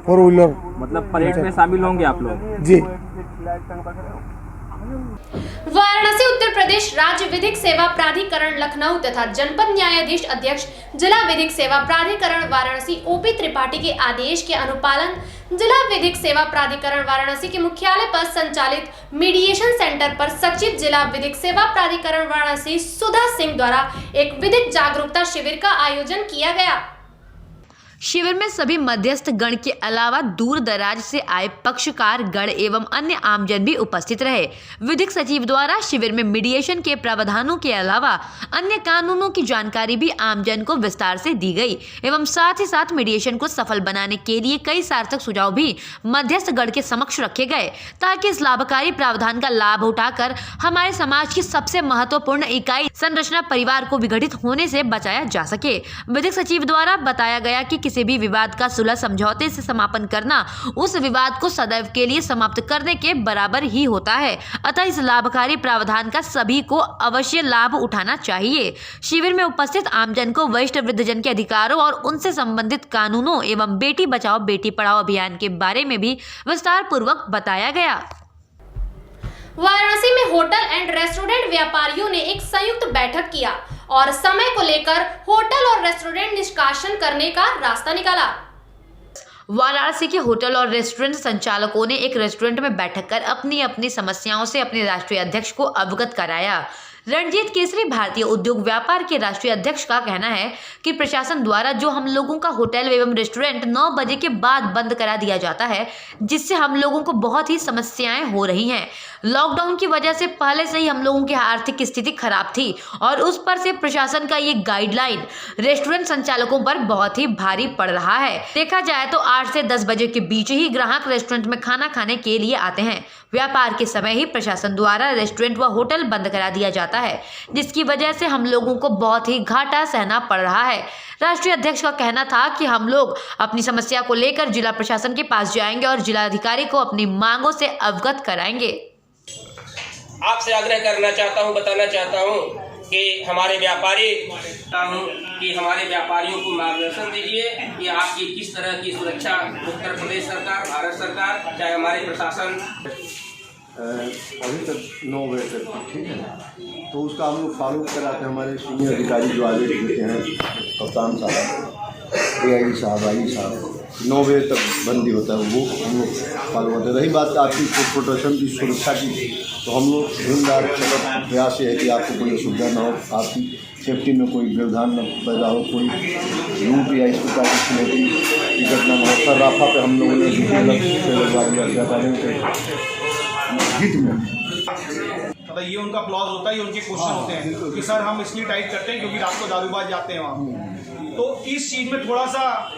4 व्हीलर। मतलब परेड में शामिल होंगे आप लोग? जी। वाराणसी उत्तर प्रदेश राज्य विधिक सेवा प्राधिकरण लखनऊ तथा जनपद न्यायाधीश अध्यक्ष जिला विधिक सेवा प्राधिकरण वाराणसी ओपी त्रिपाठी के आदेश के अनुपालन जिला विधिक सेवा प्राधिकरण वाराणसी के मुख्यालय पर संचालित मीडिएशन सेंटर पर सचिव जिला विधिक सेवा प्राधिकरण वाराणसी सुधा सिंह द्वारा एक विधिक जागरूकता शिविर का आयोजन किया गया। शिविर में सभी मध्यस्थ गण के अलावा दूर दराज से आए पक्षकार गण एवं अन्य आमजन भी उपस्थित रहे। विधिक सचिव द्वारा शिविर में मीडिएशन के प्रावधानों के अलावा अन्य कानूनों की जानकारी भी आमजन को विस्तार से दी गई एवं साथ ही साथ मीडिएशन को सफल बनाने के लिए कई सार्थक सुझाव भी मध्यस्थ गण के समक्ष रखे गए, ताकि इस लाभकारी प्रावधान का लाभ उठाकर हमारे समाज की सबसे महत्वपूर्ण इकाई संरचना परिवार को विघटित होने से बचाया जा सके। विधिक सचिव द्वारा बताया गया कि किसी भी विवाद का सुलह समझौते से समापन करना उस विवाद को सदैव के लिए समाप्त करने के बराबर ही होता है। अतः इस लाभकारी प्रावधान का सभी को अवश्य लाभ उठाना चाहिए। शिविर में उपस्थित आमजन को वरिष्ठ वृद्धजन के अधिकारों और उनसे संबंधित कानूनों एवं बेटी बचाओ बेटी पढ़ाओ अभियान के बारे में भी विस्तार पूर्वक बताया गया। वाराणसी में होटल एंड रेस्टोरेंट व्यापारियों ने एक संयुक्त बैठक किया और समय को लेकर होटल और रेस्टोरेंट निष्कासन करने का रास्ता निकाला। वाराणसी के होटल और रेस्टोरेंट संचालकों ने एक रेस्टोरेंट में बैठक कर अपनी अपनी समस्याओं से अपने राष्ट्रीय अध्यक्ष को अवगत कराया। रणजीत केसरी भारतीय उद्योग व्यापार के राष्ट्रीय अध्यक्ष का कहना है कि प्रशासन द्वारा जो हम लोगों का होटल एवं रेस्टोरेंट 9 बजे के बाद बंद करा दिया जाता है, जिससे हम लोगों को बहुत ही समस्याएं हो रही हैं। लॉकडाउन की वजह से पहले से ही हम लोगों की आर्थिक स्थिति खराब थी और उस पर से प्रशासन का ये गाइडलाइन रेस्टोरेंट संचालकों पर बहुत ही भारी पड़ रहा है। देखा जाए तो 8 से 10 बजे के बीच ही ग्राहक रेस्टोरेंट में खाना खाने के लिए आते हैं। व्यापार के समय ही प्रशासन द्वारा रेस्टोरेंट व होटल बंद करा दिया जाता है, जिसकी वजह से हम लोगों को बहुत ही घाटा सहना पड़ रहा है। राष्ट्रीय अध्यक्ष का कहना था कि हम लोग अपनी समस्या को लेकर जिला प्रशासन के पास जाएंगे और जिलाधिकारी को अपनी मांगों से अवगत कराएंगे। आपसे आग्रह करना चाहता हूं, बताना चाहता हूं कि हमारे व्यापारियों को मार्गदर्शन दीजिए कि आपकी किस तरह की सुरक्षा उत्तर प्रदेश सरकार, भारत सरकार, चाहे हमारे प्रशासन। अभी तक 9 बजे तक ठीक है, तो उसका हम लोग फॉलो कराते हैं। हमारे सीनियर अधिकारी जो आदेश देते हैं, कप्तान साहब, AIG साहब, आई साहब, 9 बजे तक बंदी होता है, वो हम लोग फॉलो करते हैं। रही बात आपकी प्रोटेक्शन की, सुरक्षा की, तो हम लोग ज़िम्मेदार प्रयास ये है कि आपको कोई असुविधा ना हो, आपकी सेफ्टी में कोई व्यवधान न पैदा हो, कोई लूट या इस प्रकार की चुनौती की घटना न हो। सर राफा पे हम लोगों ने हित में मतलब ये उनका क्लॉज होता है, ये उनके क्वेश्चन होते हैं कि सर हम इसलिए टाइट करते हैं क्योंकि रात को दारूबाज जाते हैं वहाँ। तो इस चीज़ में थोड़ा सा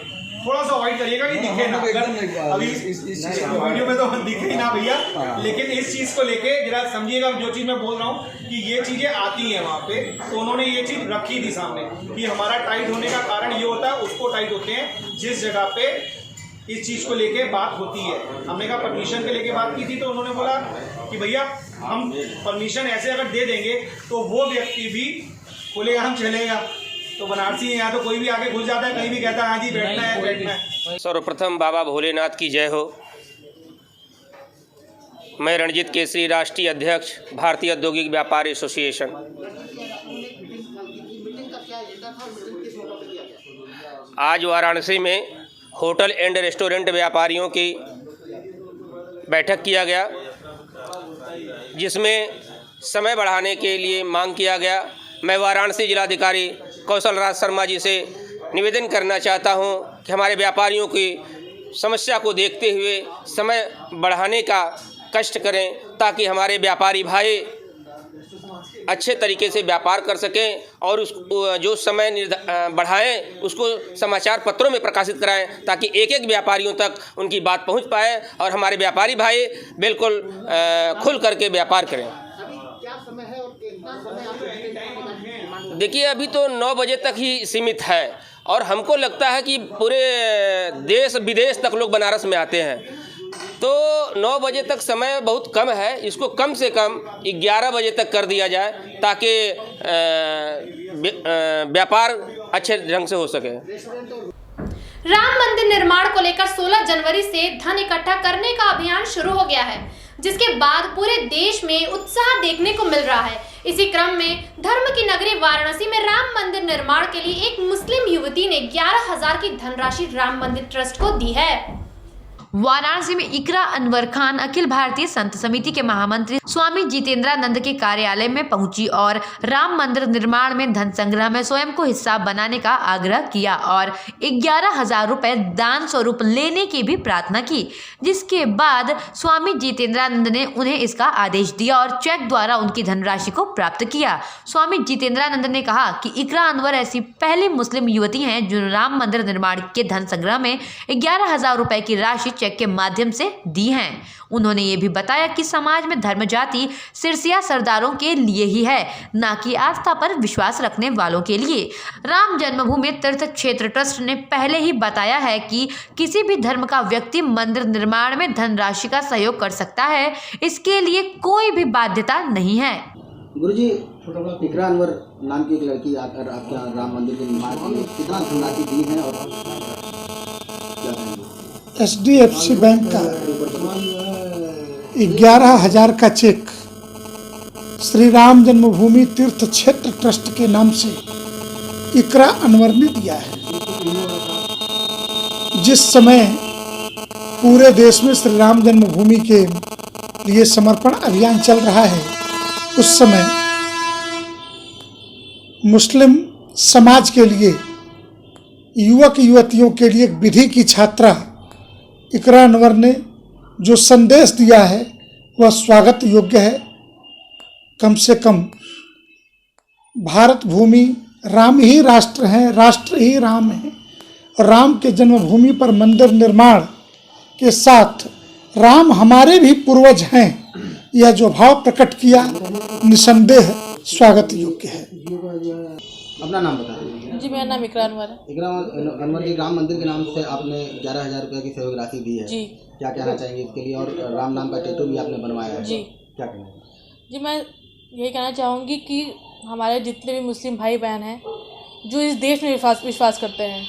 अवॉइड करिएगा कि दिखे ना। अभी वीडियो में तो दिखे ही ना भैया, लेकिन इस चीज़ को लेके जरा समझिएगा जो चीज़ मैं बोल रहा हूँ कि ये चीज़ें आती हैं वहाँ पे, तो उन्होंने ये चीज़ रखी थी सामने कि हमारा टाइट होने का कारण ये होता है, उसको टाइट होते हैं जिस जगह पे इस चीज़ को लेके बात होती है। हमने कहा परमिशन के लेके बात की थी, तो उन्होंने बोला कि भैया हम परमिशन ऐसे अगर दे देंगे तो वो व्यक्ति भी बोलेगा हम चलेगा। तो बनारसी है, यहाँ तो कोई भी आगे घुस जाता है, कहीं भी कहता है हाँ जी बैठना है, बैठना है। सर्वप्रथम बाबा भोलेनाथ की जय हो। मैं रणजीत केसरी, राष्ट्रीय अध्यक्ष, भारतीय औद्योगिक व्यापार एसोसिएशन। आज वाराणसी में होटल एंड रेस्टोरेंट व्यापारियों की बैठक किया गया, जिसमें समय बढ़ाने के लिए मांग किया गया। मैं वाराणसी जिलाधिकारी कौशल राज शर्मा जी से निवेदन करना चाहता हूं कि हमारे व्यापारियों की समस्या को देखते हुए समय बढ़ाने का कष्ट करें, ताकि हमारे व्यापारी भाई अच्छे तरीके से व्यापार कर सकें और उस जो समय बढ़ाएं उसको समाचार पत्रों में प्रकाशित कराएं, ताकि एक एक व्यापारियों तक उनकी बात पहुंच पाए और हमारे व्यापारी भाई बिल्कुल खुल करके व्यापार करें। देखिए अभी तो 9 बजे तक ही सीमित है और हमको लगता है कि पूरे देश विदेश तक लोग बनारस में आते हैं, तो 9 बजे तक समय बहुत कम है। इसको कम से कम 11 बजे तक कर दिया जाए ताकि व्यापार अच्छे ढंग से हो सके। राम मंदिर निर्माण को लेकर 16 जनवरी से धन इकट्ठा करने का अभियान शुरू हो गया है, जिसके बाद पूरे देश में उत्साह देखने को मिल रहा है। इसी क्रम में धर्म की नगरी वाराणसी में राम मंदिर निर्माण के लिए एक मुस्लिम युवती ने 11,000 की धनराशि राम मंदिर ट्रस्ट को दी है। वाराणसी में इकरा अनवर खान अखिल भारतीय संत समिति के महामंत्री स्वामी जितेंद्रानंद के कार्यालय में पहुंची और राम मंदिर निर्माण में धन संग्रह में स्वयं को हिस्सा बनाने का आग्रह किया और 11,000 रुपए दान स्वरूप लेने की भी प्रार्थना की, जिसके बाद स्वामी जितेंद्रानंद ने उन्हें इसका आदेश दिया और चेक द्वारा उनकी धनराशि को प्राप्त किया। स्वामी जितेंद्रानंद ने कहा कि इकरा अनवर ऐसी पहली मुस्लिम युवती हैं जो राम मंदिर निर्माण के धन संग्रह में 11,000 रुपए की राशि चेक के माध्यम से दी हैं। उन्होंने ये भी बताया कि समाज में धर्म जाति सिरसिया सरदारों के लिए ही है, न कि आस्था पर विश्वास रखने वालों के लिए। राम जन्मभूमि तीर्थ क्षेत्र ट्रस्ट ने पहले ही बताया है कि किसी भी धर्म का व्यक्ति मंदिर निर्माण में धनराशि का सहयोग कर सकता है, इसके लिए कोई भी बाध्यता नहीं है। गुरुजी, इकरा अनवर नाम की एक लड़की आकर आपके यहाँ राम मंदिर के निर्माण के लिए कितना धनराशि दी है और क्या कहेंगे? HDFC बैंक का 11,000 का चेक श्री राम जन्मभूमि तीर्थ क्षेत्र ट्रस्ट के नाम से इकरा अनवर ने दिया है। जिस समय पूरे देश में श्री राम जन्मभूमि के लिए समर्पण अभियान चल रहा है, उस समय मुस्लिम समाज के लिए, युवक युवतियों के लिए विधि की छात्रा इकरा अनवर ने जो संदेश दिया है वह स्वागत योग्य है। कम से कम भारत भूमि राम ही राष्ट्र है, राष्ट्र ही राम है। राम के जन्मभूमि पर मंदिर निर्माण के साथ राम हमारे भी पूर्वज हैं, यह जो भाव प्रकट किया निसंदेह स्वागत योग्य है। अपना नाम बताएं। जी, मेरा नाम इकरा अनवर है। इकरा अनवर जी, राम मंदिर के नाम से आपने 11,000 रुपये की सहयोग राशि दी है जी। क्या कहना चाहेंगे इसके लिए? और राम नाम का टैटू भी आपने बनवाया है जी। क्या कहना है? जी, मैं यही कहना चाहूँगी कि हमारे जितने भी मुस्लिम भाई बहन हैं जो इस देश में विश्वास करते हैं,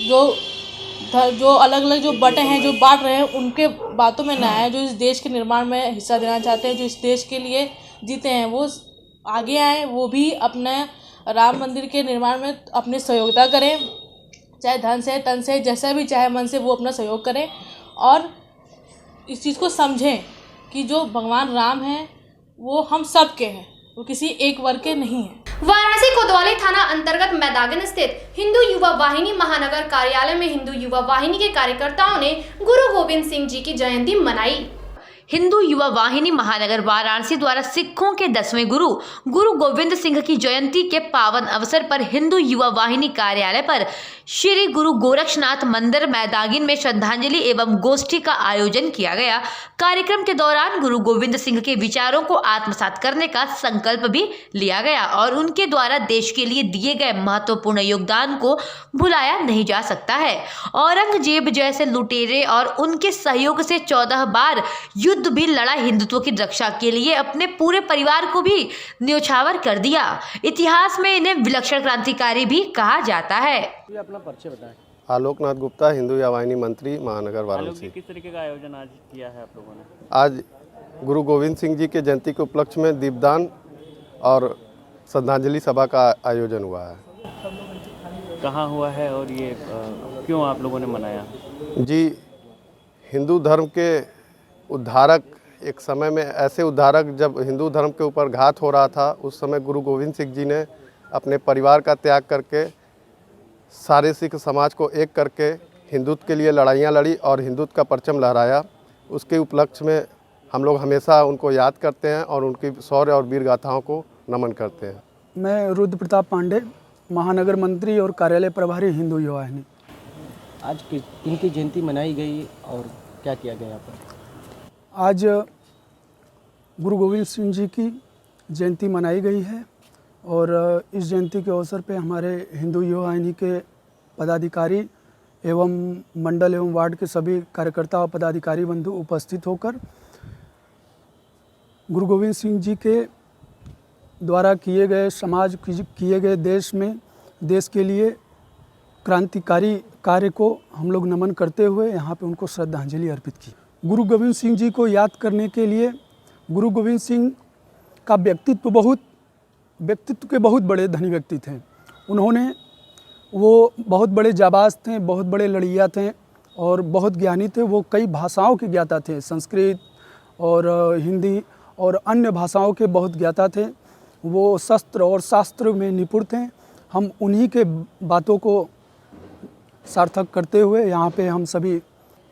जो अलग अलग जो बटे हैं, जो बांट रहे हैं, उनके बातों में ना आए, जो इस देश के निर्माण में हिस्सा देना चाहते हैं, जो इस देश के लिए जीते हैं, वो आगे आए, वो भी अपने राम मंदिर के निर्माण में अपनी सहयोगिता करें, चाहे धन से, तन से, जैसा भी चाहे मन से वो अपना सहयोग करें और इस चीज़ को समझें कि जो भगवान राम हैं वो हम सब के हैं, वो किसी एक वर्ग के नहीं हैं। वाराणसी कोतवाली थाना अंतर्गत मैदागन स्थित हिंदू युवा वाहिनी महानगर कार्यालय में हिंदू युवा वाहिनी के कार्यकर्ताओं ने गुरु गोविंद सिंह जी की जयंती मनाई। हिंदू युवा वाहिनी महानगर वाराणसी द्वारा सिखों के 10वें गुरु गुरु गोविंद सिंह की जयंती के पावन अवसर पर हिंदू युवा वाहिनी कार्यालय पर श्री गुरु गोरक्षनाथ मंदिर मैदागिन में श्रद्धांजलि एवं गोष्ठी का आयोजन किया गया। कार्यक्रम के दौरान गुरु गोविंद सिंह के विचारों को आत्मसात करने का संकल्प भी लिया गया और उनके द्वारा देश के लिए दिए गए महत्वपूर्ण योगदान को भुलाया नहीं जा सकता है। औरंगजेब जैसे लुटेरे और उनके सहयोग से 14 बार युद्ध भी लड़ा, हिंदुत्व की रक्षा के लिए अपने पूरे परिवार को भी न्योछावर कर दिया। इतिहास में इन्हें विलक्षण क्रांतिकारी भी कहा जाता है। अपना परिचय बताएं। आलोकनाथ गुप्ता, हिंदू युवा वाहिनी मंत्री महानगर वाराणसी। किस तरीके का आयोजन आज किया है आप लोगों ने? आज गुरु गोविंद सिंह जी के जयंती के उपलक्ष्य में दीपदान और श्रद्धांजलि सभा का आयोजन हुआ है। कहाँ हुआ है और ये क्यों आप लोगों ने मनाया? जी, हिंदू धर्म के उद्धारक, एक समय में ऐसे उद्धारक जब हिंदू धर्म के ऊपर घात हो रहा था, उस समय गुरु गोविंद सिंह जी ने अपने परिवार का त्याग करके सारे सिख समाज को एक करके हिंदुत्व के लिए लड़ाइयाँ लड़ी और हिंदुत्व का परचम लहराया। उसके उपलक्ष्य में हम लोग हमेशा उनको याद करते हैं और उनकी शौर्य और वीर गाथाओं को नमन करते हैं। मैं रुद्र प्रताप पांडे, महानगर मंत्री और कार्यालय प्रभारी, हिंदू युवा वाहिनी। आज इनकी जयंती मनाई गई और क्या किया गया यहाँ पर? आज गुरु गोविंद सिंह जी की जयंती मनाई गई है और इस जयंती के अवसर पे हमारे हिंदू युवा वाहिनी के पदाधिकारी एवं मंडल एवं वार्ड के सभी कार्यकर्ता और पदाधिकारी बंधु उपस्थित होकर गुरु गोविंद सिंह जी के द्वारा किए गए किए गए देश के लिए क्रांतिकारी कार्य को हम लोग नमन करते हुए यहाँ पे उनको श्रद्धांजलि अर्पित की। गुरु गोविंद सिंह जी को याद करने के लिए, गुरु गोविंद सिंह का व्यक्तित्व के बहुत बड़े धनी व्यक्ति थे। वो बहुत बड़े जाबाज थे, बहुत बड़े लड़िया थे और बहुत ज्ञानी थे। वो कई भाषाओं के ज्ञाता थे, संस्कृत और हिंदी और अन्य भाषाओं के बहुत ज्ञाता थे। वो शस्त्र और शास्त्र में निपुण थे। हम उन्हीं के बातों को सार्थक करते हुए यहाँ पे हम सभी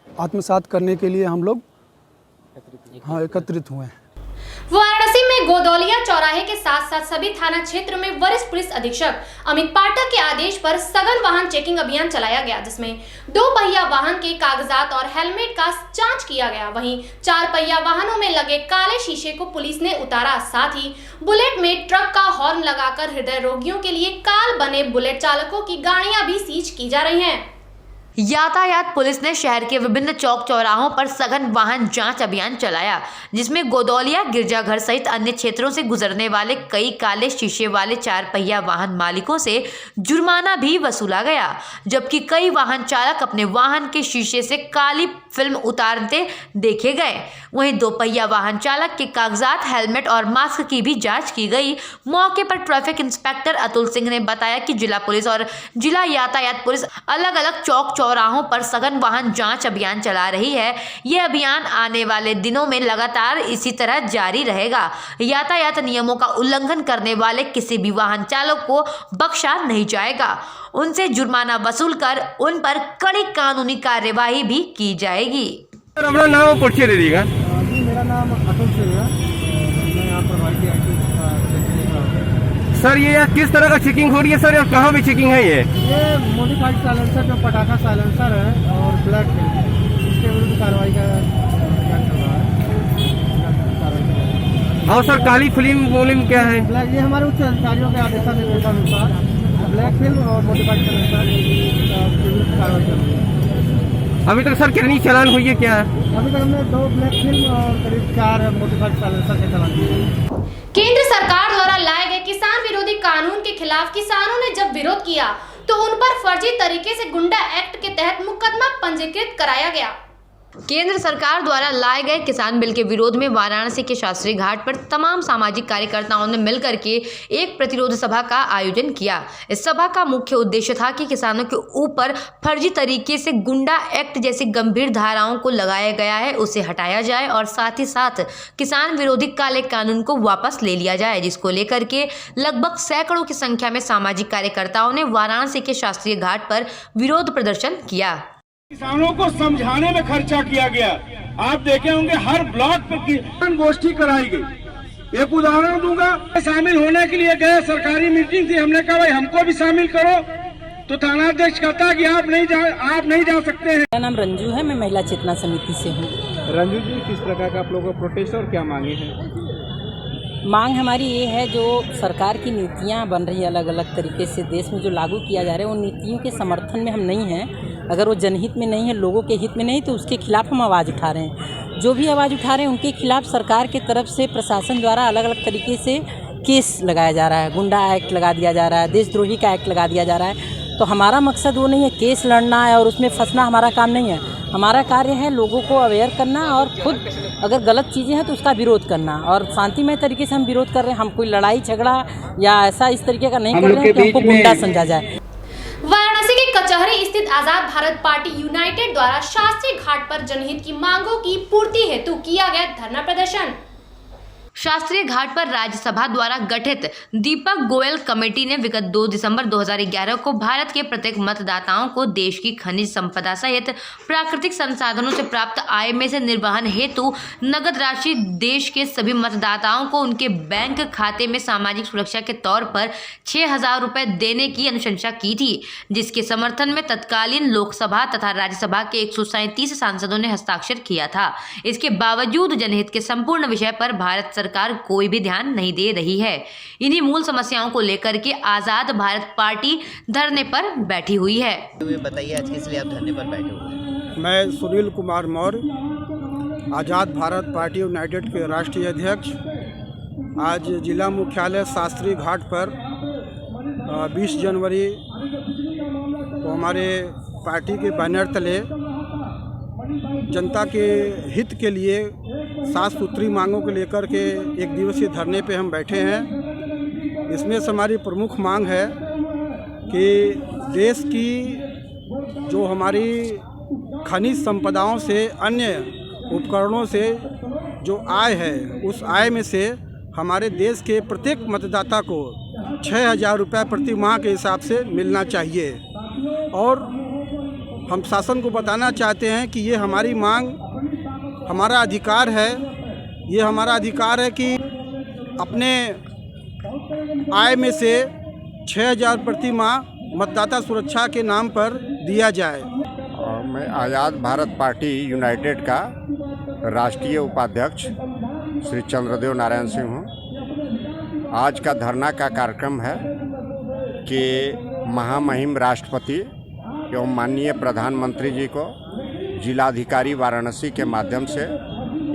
आत्मसात करने के लिए हम लोग एकत्रित हुए हैं। वाराणसी में गोदौलिया चौराहे के साथ साथ सभी थाना क्षेत्र में वरिष्ठ पुलिस अधीक्षक अमित पाठक के आदेश पर सघन वाहन चेकिंग अभियान चलाया गया, जिसमें 2 पहिया वाहन के कागजात और हेलमेट का जांच किया गया। वहीं 4 पहिया वाहनों में लगे काले शीशे को पुलिस ने उतारा। साथ ही बुलेट में ट्रक का हॉर्न लगाकर हृदय रोगियों के लिए काल बने बुलेट चालकों की गाड़ियां भी सीज की जा रही हैं। यातायात पुलिस ने शहर के विभिन्न चौक चौराहों पर सघन वाहन जांच अभियान चलाया, जिसमें गोदौलिया गिरजाघर सहित अन्य क्षेत्रों से गुजरने वाले कई काले शीशे वाले 4 पहिया वाहन मालिकों से जुर्माना भी वसूला गया, जबकि कई वाहन चालक अपने वाहन के शीशे से काली फिल्म उतारते देखे गए। वहीं 2 पहिया वाहन चालक के कागजात, हेलमेट और मास्क की भी जाँच की गई। मौके पर ट्रैफिक इंस्पेक्टर अतुल सिंह ने बताया कि जिला पुलिस और जिला यातायात पुलिस अलग अलग चौक चौराहों पर सघन वाहन जांच अभियान चला रही है। यह अभियान आने वाले दिनों में लगातार इसी तरह जारी रहेगा। यातायात नियमों का उल्लंघन करने वाले किसी भी वाहन चालक को बख्शा नहीं जाएगा। उनसे जुर्माना वसूल कर उन पर कड़ी कानूनी कार्यवाही भी की जाएगी। सर, अपना नाम परिचय दे दीजिएगा। मेरा नाम अतुल सिंह है, मैं यहाँ पर सर ये किस तरह का चेकिंग हो रही है सर, और कहाँ पे चेकिंग है? ये मॉडिफाइड साइलेंसर जो पटाखा साइलेंसर है और ब्लैक इसके विरुद्ध कार्रवाई का अभियान चल रहा है। और सर काली फिल्म क्या है? ब्लैक ये हमारे उच्च अधिकारियों के आदेशानुसार ब्लैक फिल्म और मॉडिफाइड साइलेंसर के विरुद्ध कार्रवाई चल रही है। अभी तक सर कितनी चालान हुई है क्या? अभी तक हमने 2 ब्लैक फिल्म और करीब 4 मॉडिफाइड साइलेंसर के चालान किए। केंद्र सरकार द्वारा लाए गए किसान विरोधी कानून के खिलाफ किसानों ने जब विरोध किया तो उन पर फर्जी तरीके से गुंडा एक्ट के तहत मुकदमा पंजीकृत कराया गया। केंद्र सरकार द्वारा लाए गए किसान बिल के विरोध में वाराणसी के शास्त्री घाट पर तमाम सामाजिक कार्यकर्ताओं ने मिलकर के एक प्रतिरोध सभा का आयोजन किया। इस सभा का मुख्य उद्देश्य था कि किसानों के ऊपर फर्जी तरीके से गुंडा एक्ट जैसी गंभीर धाराओं को लगाया गया है उसे हटाया जाए और साथ ही साथ किसान विरोधी काले कानून को वापस ले लिया जाए, जिसको लेकर के लगभग सैकड़ों की संख्या में सामाजिक कार्यकर्ताओं ने वाराणसी के शास्त्रीय घाट पर विरोध प्रदर्शन किया। किसानों को समझाने में खर्चा किया गया। आप देखे होंगे हर ब्लॉक पर किसान गोष्ठी कराई गई। एक उदाहरण दूंगा, शामिल होने के लिए गए, सरकारी मीटिंग थी, हमने कहा भाई हमको भी शामिल करो, तो थानाध्यक्ष कहता कि आप नहीं जा सकते हैं। मेरा नाम रंजू है, मैं महिला चेतना समिति से हूँ। रंजू जी, किस प्रकार का आप लोगों का प्रोटेस्ट और क्या मांगे हैं? मांग हमारी ये है, जो सरकार की नीतियाँ बन रही है अलग अलग तरीके से देश में जो लागू किया जा रहा है, उन नीतियों के समर्थन में हम नहीं हैं। अगर वो जनहित में नहीं है, लोगों के हित में नहीं, तो उसके खिलाफ हम आवाज़ उठा रहे हैं। जो भी आवाज़ उठा रहे हैं उनके खिलाफ सरकार के तरफ से प्रशासन द्वारा अलग अलग तरीके से केस लगाया जा रहा है। गुंडा एक्ट लगा दिया जा रहा है, देशद्रोही का एक्ट लगा दिया जा रहा है। तो हमारा मकसद वो नहीं है केस लड़ना है और उसमें फंसना हमारा काम नहीं है। हमारा कार्य है लोगों को अवेयर करना और खुद अगर गलत चीज़ें हैं तो उसका विरोध करना, और शांतिमय तरीके से हम विरोध कर रहे हैं। हम कोई लड़ाई झगड़ा या ऐसा इस तरीके का नहीं कर रहे हैं कि हमको गुंडा समझा जाए। वाराणसी के कचहरी स्थित आजाद भारत पार्टी यूनाइटेड द्वारा शास्त्री घाट पर जनहित की मांगों की पूर्ति हेतु किया गया धरना प्रदर्शन। शास्त्रीय घाट पर राज्यसभा द्वारा गठित दीपक गोयल कमेटी ने विगत 2 दिसंबर 2011 को भारत के प्रत्येक मतदाताओं को देश की खनिज संपदा सहित प्राकृतिक संसाधनों से प्राप्त आय में से निर्वहन हेतु नगद राशि देश के सभी मतदाताओं को उनके बैंक खाते में सामाजिक सुरक्षा के तौर पर 6,000 रुपये देने की अनुशंसा की थी, जिसके समर्थन में तत्कालीन लोकसभा तथा राज्यसभा के 137 सांसदों ने हस्ताक्षर किया था। इसके बावजूद जनहित के संपूर्ण विषय पर भारत सरकार कोई भी ध्यान नहीं दे रही है। इन्हीं मूल समस्याओं को लेकर के आजाद भारत पार्टी धरने पर बैठी हुई है। बताइए आज किस लिए आप धरने पर बैठे हुए हैं? मैं सुनील कुमार मौर्य, आजाद भारत पार्टी यूनाइटेड के राष्ट्रीय अध्यक्ष, आज जिला मुख्यालय शास्त्री घाट पर 20 जनवरी को हमारे पार्टी के बैनर तले जनता के हित के लिए 7 सूत्री मांगों को लेकर के 1 दिवसीय धरने पे हम बैठे हैं। इसमें से हमारी प्रमुख मांग है कि देश की जो हमारी खनिज संपदाओं से, अन्य उपकरणों से जो आय है, उस आय में से हमारे देश के प्रत्येक मतदाता को 6,000 रुपये प्रति माह के हिसाब से मिलना चाहिए। और हम शासन को बताना चाहते हैं कि ये हमारी मांग, हमारा अधिकार है। ये हमारा अधिकार है कि अपने आय में से 6,000 प्रति माह मतदाता सुरक्षा के नाम पर दिया जाए। और मैं आज़ाद भारत पार्टी यूनाइटेड का राष्ट्रीय उपाध्यक्ष श्री चंद्रदेव नारायण सिंह हूँ। आज का धरना का कार्यक्रम है कि महामहिम राष्ट्रपति एवं माननीय प्रधानमंत्री जी को जिलाधिकारी वाराणसी के माध्यम से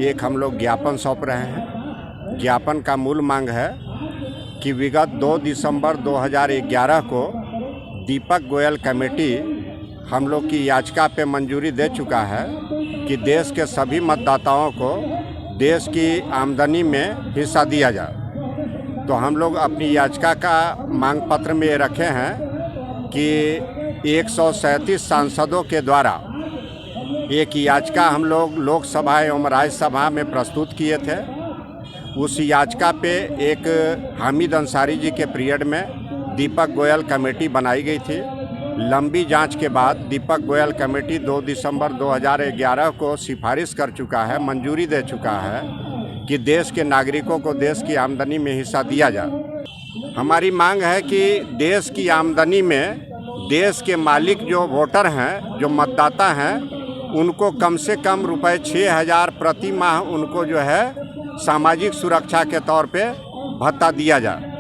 एक हम लोग ज्ञापन सौंप रहे हैं। ज्ञापन का मूल मांग है कि विगत 2 दिसंबर 2011 को दीपक गोयल कमेटी हम लोग की याचिका पे मंजूरी दे चुका है कि देश के सभी मतदाताओं को देश की आमदनी में हिस्सा दिया जाए। तो हम लोग अपनी याचिका का मांग पत्र में ये रखे हैं कि 137 सांसदों के द्वारा एक याचिका हम लोग लोकसभा एवं राज्यसभा में प्रस्तुत किए थे। उस याचिका पे एक हामिद अंसारी जी के पीरियड में दीपक गोयल कमेटी बनाई गई थी। लंबी जांच के बाद दीपक गोयल कमेटी 2 दिसंबर 2011 को सिफारिश कर चुका है, मंजूरी दे चुका है कि देश के नागरिकों को देश की आमदनी में हिस्सा दिया जाए। हमारी मांग है कि देश की आमदनी में देश के मालिक जो वोटर हैं, जो मतदाता हैं, उनको कम से कम रुपए 6,000 प्रति माह उनको जो है सामाजिक सुरक्षा के तौर पे भत्ता दिया जाए।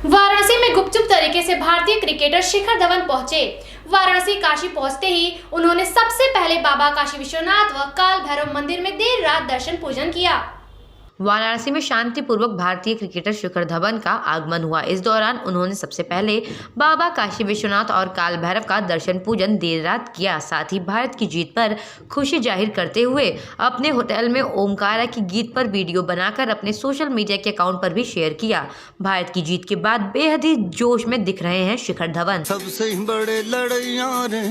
वाराणसी में गुपचुप तरीके से भारतीय क्रिकेटर शिखर धवन पहुंचे। वाराणसी काशी पहुंचते ही उन्होंने सबसे पहले बाबा काशी विश्वनाथ व काल भैरव मंदिर में देर रात दर्शन पूजन किया। वाराणसी में शांतिपूर्वक भारतीय क्रिकेटर शिखर धवन का आगमन हुआ। इस दौरान उन्होंने सबसे पहले बाबा काशी विश्वनाथ और काल भैरव का दर्शन पूजन देर रात किया। साथ ही भारत की जीत पर खुशी जाहिर करते हुए अपने होटल में ओमकारा की गीत पर वीडियो बनाकर अपने सोशल मीडिया के अकाउंट पर भी शेयर किया। भारत की जीत के बाद बेहद ही जोश में दिख रहे हैं शिखर धवन। सबसे बड़े लड़ैया रे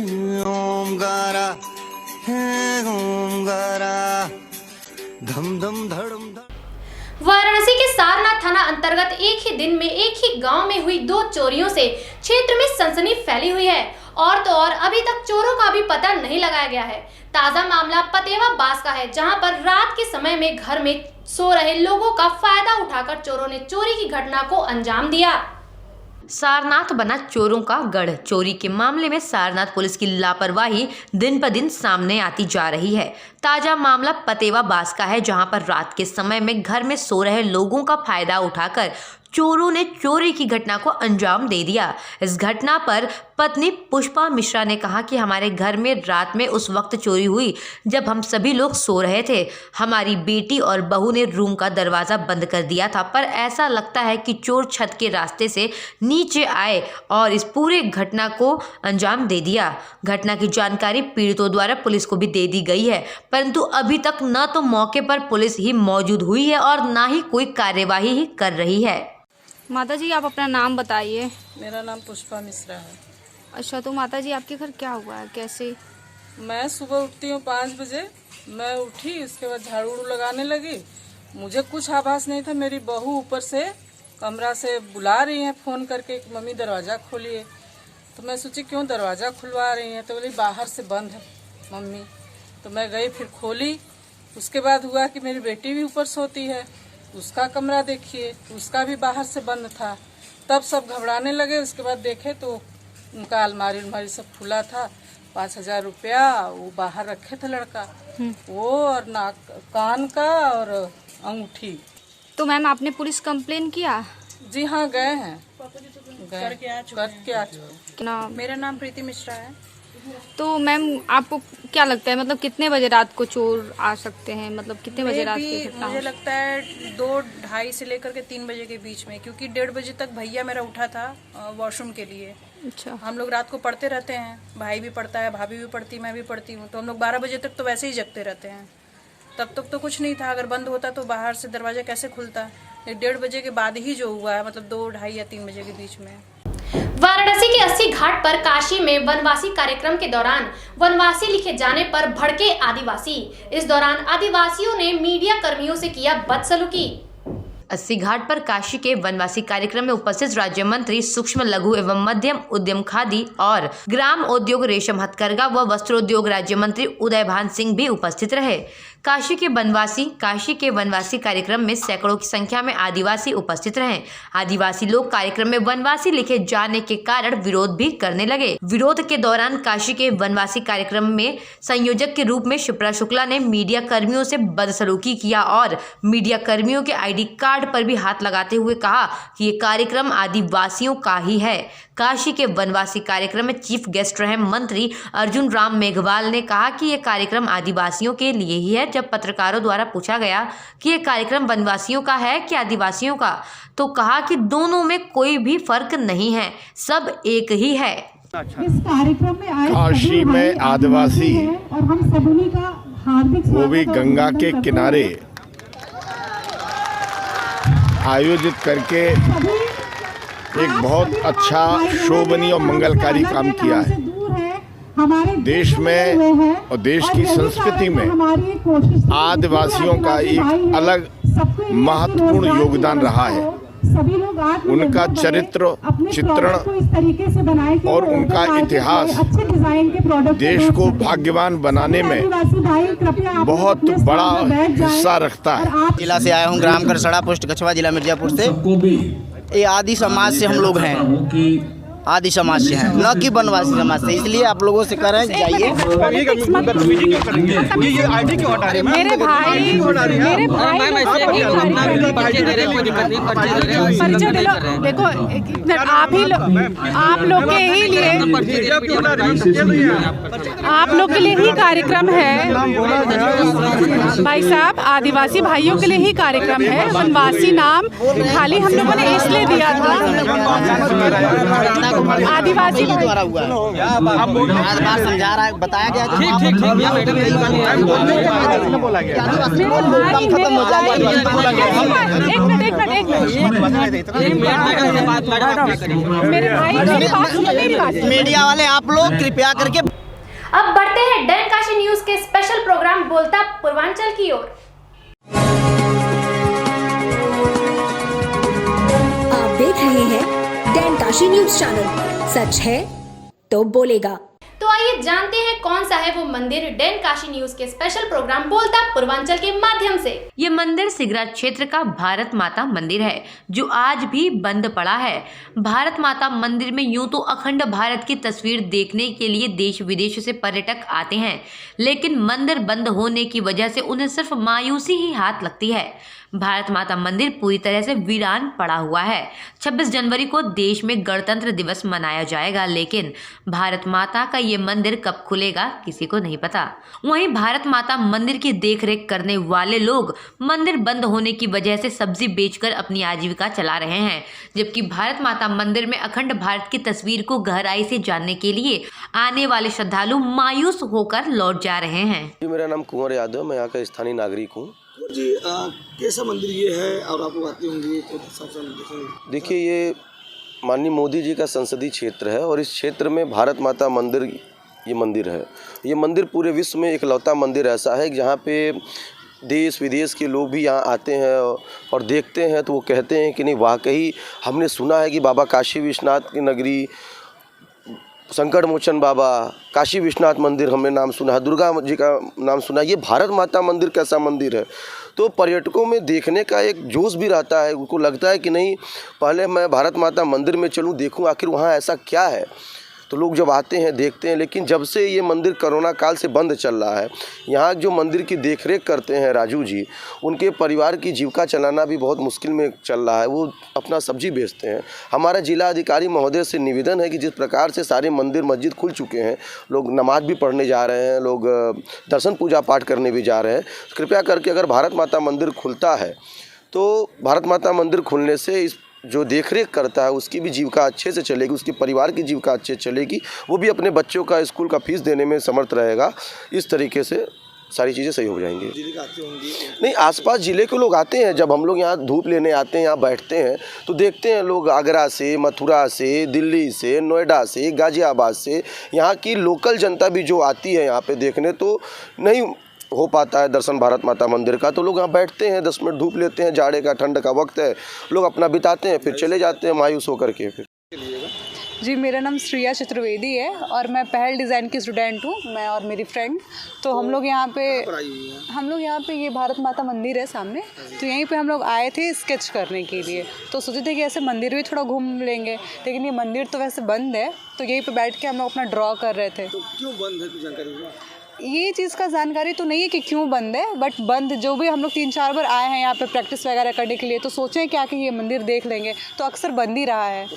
ओमकारा है ओमकारा धम धम धड़म। वाराणसी के सारनाथ थाना अंतर्गत एक ही दिन में एक ही गांव में हुई 2 चोरियों से क्षेत्र में सनसनी फैली हुई है। और तो और अभी तक चोरों का भी पता नहीं लगाया गया है। ताजा मामला पतेवा बास का है, जहां पर रात के समय में घर में सो रहे लोगों का फायदा उठाकर चोरों ने चोरी की घटना को अंजाम दिया। सारनाथ बना चोरों का गढ़। चोरी के मामले में सारनाथ पुलिस की लापरवाही दिन पर दिन सामने आती जा रही है। ताजा मामला पतेवा बास का है, जहां पर रात के समय में घर में सो रहे लोगों का फायदा उठाकर चोरों ने चोरी की घटना को अंजाम दे दिया। इस घटना पर पत्नी पुष्पा मिश्रा ने कहा कि हमारे घर में रात में उस वक्त चोरी हुई जब हम सभी लोग सो रहे थे। हमारी बेटी और बहू ने रूम का दरवाज़ा बंद कर दिया था, पर ऐसा लगता है कि चोर छत के रास्ते से नीचे आए और इस पूरे घटना को अंजाम दे दिया। घटना की जानकारी पीड़ितों द्वारा पुलिस को भी दे दी गई है, परंतु अभी तक न तो मौके पर पुलिस ही मौजूद हुई है और न ही कोई कार्यवाही ही कर रही है। माता जी, आप अपना नाम बताइए। मेरा नाम पुष्पा मिश्रा है। अच्छा, तो माता जी आपके घर क्या हुआ है, कैसे? मैं सुबह उठती हूँ 5 बजे। मैं उठी, उसके बाद झाड़ू उड़ू लगाने लगी। मुझे कुछ आभास नहीं था। मेरी बहू ऊपर से कमरा से बुला रही है फ़ोन करके, मम्मी दरवाज़ा खोलिए। तो मैं सोची क्यों दरवाज़ा खुलवा रही हैं, तो बोली बाहर से बंद है मम्मी। तो मैं गई, फिर खोली। उसके बाद हुआ कि मेरी बेटी भी ऊपर सोती है, उसका कमरा देखिए, उसका भी बाहर से बंद था। तब सब घबराने लगे। उसके बाद देखे तो उनका अलमारी सब खुला था। 5,000 रुपया वो बाहर रखे थे लड़का, वो और नाक कान का और अंगूठी। तो मैम आपने पुलिस कंप्लेन किया? जी हाँ, गए हैं, करके आ चुके। मेरा नाम प्रीति मिश्रा है। तो मैम आपको क्या लगता है, मतलब कितने बजे रात को चोर आ सकते हैं, मतलब कितने बजे रात की घटना? मुझे लगता है 2-2:30 से लेकर के 3 बजे के बीच में, क्योंकि 1:30 बजे तक भैया मेरा उठा था वॉशरूम के लिए। अच्छा। हम लोग रात को पढ़ते रहते हैं, भाई भी पढ़ता है, भाभी भी पढ़ती, मैं भी पढ़ती हूँ। तो हम लोग 12 बजे तक तो वैसे ही जगते रहते हैं। तब तक तो कुछ नहीं था। अगर बंद होता तो बाहर से दरवाजा कैसे खुलता? 1:30 बजे के बाद ही जो हुआ है, मतलब 2-2:30 या 3 बजे के बीच में। वाराणसी के 80 घाट पर काशी में वनवासी कार्यक्रम के दौरान वनवासी लिखे जाने पर भड़के आदिवासी। इस दौरान आदिवासियों ने मीडिया कर्मियों से किया बदसलूकी। 80 घाट पर काशी के वनवासी कार्यक्रम में उपस्थित राज्य मंत्री सूक्ष्म लघु एवं मध्यम उद्यम खादी और ग्राम उद्योग रेशम हथकरघा व वस्त्रोद्योग राज्य मंत्री उदयभान सिंह भी उपस्थित रहे। काशी के वनवासी कार्यक्रम में सैकड़ों की संख्या में आदिवासी उपस्थित रहे। आदिवासी लोग कार्यक्रम में वनवासी लिखे जाने के कारण विरोध भी करने लगे। विरोध के दौरान काशी के वनवासी कार्यक्रम में संयोजक के रूप में शिप्रा शुक्ला ने मीडिया कर्मियों से बदसलूकी किया और मीडिया कर्मियों के आईडी कार्ड पर भी हाथ लगाते हुए कहा कि ये कार्यक्रम आदिवासियों का ही है। काशी के वनवासी कार्यक्रम में चीफ गेस्ट रहे मंत्री अर्जुन राम मेघवाल ने कहा कि ये कार्यक्रम आदिवासियों के लिए ही है। जब पत्रकारों द्वारा पूछा गया कि ये कार्यक्रम वनवासियों का है कि आदिवासियों का, तो कहा कि दोनों में कोई भी फर्क नहीं है, सब एक ही है। इस कार्यक्रम में आए काशी में आदिवासी और हम सभी का हार्दिक वो भी गंगा के किनारे आयोजित करके एक बहुत अच्छा शोभनीय और मंगलकारी काम किया है। देश में और देश की संस्कृति में आदिवासियों का एक अलग महत्वपूर्ण योगदान रहा है। उनका चरित्र चित्रण और उनका इतिहास देश को भाग्यवान बनाने में बहुत बड़ा हिस्सा रखता है। जिला से आया हूँ, ग्राम करसड़ा, पोस्ट कछवा, जिला मिर्जापुर से। ये आदि समाज से हम लोग हैं, आदि समाज से हैं, न कि वनवासी समाज से। इसलिए आप लोगों से कह रहे हैं जाइए। मेरे भाई देखो, आप लोग के ही लिए, आप लोग के लिए ही कार्यक्रम है भाई साहब। आदिवासी भाइयों के लिए ही कार्यक्रम है। वनवासी नाम खाली हम लोगों ने इसलिए दिया था, आदिवासी द्वारा हुआ है। समझा रहा है, बताया गया। ठीक मीडिया वाले आप लोग कृपया करके। अब बढ़ते हैं डैन काशी न्यूज के स्पेशल प्रोग्राम बोलता पूर्वांचल की ओर। आप देख रहे हैं डैन काशी न्यूज चैनल, सच है तो बोलेगा। तो आइए जानते हैं कौन सा है वो मंदिर डैन काशी न्यूज के स्पेशल प्रोग्राम बोलता पूर्वांचल के माध्यम से। ये मंदिर सिगरा क्षेत्र का भारत माता मंदिर है, जो आज भी बंद पड़ा है। भारत माता मंदिर में यूं तो अखंड भारत की तस्वीर देखने के लिए देश विदेश से पर्यटक आते हैं, लेकिन मंदिर बंद होने की वजह से उन्हें सिर्फ मायूसी ही हाथ लगती है। भारत माता मंदिर पूरी तरह से वीरान पड़ा हुआ है। 26 जनवरी को देश में गणतंत्र दिवस मनाया जाएगा, लेकिन भारत माता का ये मंदिर कब खुलेगा किसी को नहीं पता। वहीं भारत माता मंदिर की देखरेख करने वाले लोग मंदिर बंद होने की वजह से सब्जी बेचकर अपनी आजीविका चला रहे हैं, जबकि भारत माता मंदिर में अखंड भारत की तस्वीर को गहराई से जानने के लिए आने वाले श्रद्धालु मायूस होकर लौट जा रहे हैं। मेरा नाम कुंवर यादव, मैं यहाँ का स्थानीय नागरिक हूँ। जी कैसा मंदिर ये है और आपको आते होंगे तो देखिए, ये माननीय मोदी जी का संसदीय क्षेत्र है और इस क्षेत्र में भारत माता मंदिर ये मंदिर है। ये मंदिर पूरे विश्व में इकलौता मंदिर ऐसा है जहाँ पे देश विदेश के लोग भी यहाँ आते हैं और देखते हैं तो वो कहते हैं कि नहीं, वाकई हमने सुना है कि बाबा काशी विश्वनाथ की नगरी, संकट मोचन बाबा, काशी विश्वनाथ मंदिर हमने नाम सुना है, दुर्गा जी का नाम सुना है। ये भारत माता मंदिर कैसा मंदिर है, तो पर्यटकों में देखने का एक जोश भी रहता है। उनको लगता है कि नहीं, पहले मैं भारत माता मंदिर में चलूँ, देखूँ आखिर वहाँ ऐसा क्या है। तो लोग जब आते हैं देखते हैं, लेकिन जब से ये मंदिर कोरोना काल से बंद चल रहा है, यहाँ जो मंदिर की देखरेख करते हैं राजू जी, उनके परिवार की जीविका चलाना भी बहुत मुश्किल में चल रहा है। वो अपना सब्जी बेचते हैं। हमारा जिला अधिकारी महोदय से निवेदन है कि जिस प्रकार से सारे मंदिर मस्जिद खुल चुके हैं, लोग नमाज भी पढ़ने जा रहे हैं, लोग दर्शन पूजा पाठ करने भी जा रहे हैं, कृपया करके अगर भारत माता मंदिर खुलता है तो भारत माता मंदिर खुलने से इस जो देखरेख करता है उसकी भी जीविका अच्छे से चलेगी, उसके परिवार की जीविका अच्छे चलेगी, वो भी अपने बच्चों का स्कूल का फीस देने में समर्थ रहेगा। इस तरीके से सारी चीज़ें सही हो जाएंगी। नहीं, आसपास ज़िले के लोग आते हैं। जब हम लोग यहाँ धूप लेने आते हैं, यहाँ बैठते हैं तो देखते हैं लोग आगरा से, मथुरा से, दिल्ली से, नोएडा से, गाज़ियाबाद से, यहाँ की लोकल जनता भी जो आती है यहाँ पे देखने, तो नहीं हो पाता है दर्शन भारत माता मंदिर का, तो लोग यहाँ बैठते हैं, 10 मिनट धूप लेते हैं, जाड़े का ठंड का वक्त है, लोग अपना बिताते हैं, फिर चले जाते हैं मायूस होकर के। फिर जी, मेरा नाम श्रेया चतुर्वेदी है और मैं पहल डिज़ाइन की स्टूडेंट हूँ, मैं और मेरी फ्रेंड। तो हम लोग यहाँ पे ये भारत माता मंदिर है सामने, तो यहीं पे हम लोग आए थे स्केच करने के लिए। तो सोचे थे कि ऐसे मंदिर भी थोड़ा घूम लेंगे, लेकिन ये मंदिर तो वैसे बंद है, तो यहीं पे बैठ के हम लोग अपना ड्रॉ कर रहे थे। तो क्यों बंद है, कुछ जानकारी? ये चीज़ का जानकारी तो नहीं है कि क्यों बंद है, बट बंद जो भी हम लोग 3-4 बार आए हैं यहाँ पे प्रैक्टिस वगैरह करने के लिए, तो सोचें क्या कि ये मंदिर देख लेंगे, तो अक्सर बंद ही रहा है।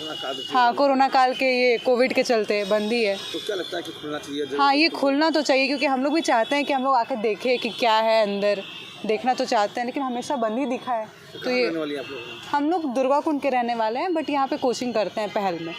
हाँ, कोरोना काल के, ये कोविड के चलते बंद ही है। तो क्या लगता है कि खुलना चाहिए? हाँ, ये खुलना तो चाहिए, क्योंकि हम लोग भी चाहते हैं कि हम लोग आकर देखें कि क्या है अंदर, देखना तो चाहते हैं, लेकिन हमेशा बंद ही दिखा है। तो ये हम लोग दुर्गा कुंड के रहने वाले हैं, बट यहाँ पे कोचिंग करते हैं पहल में।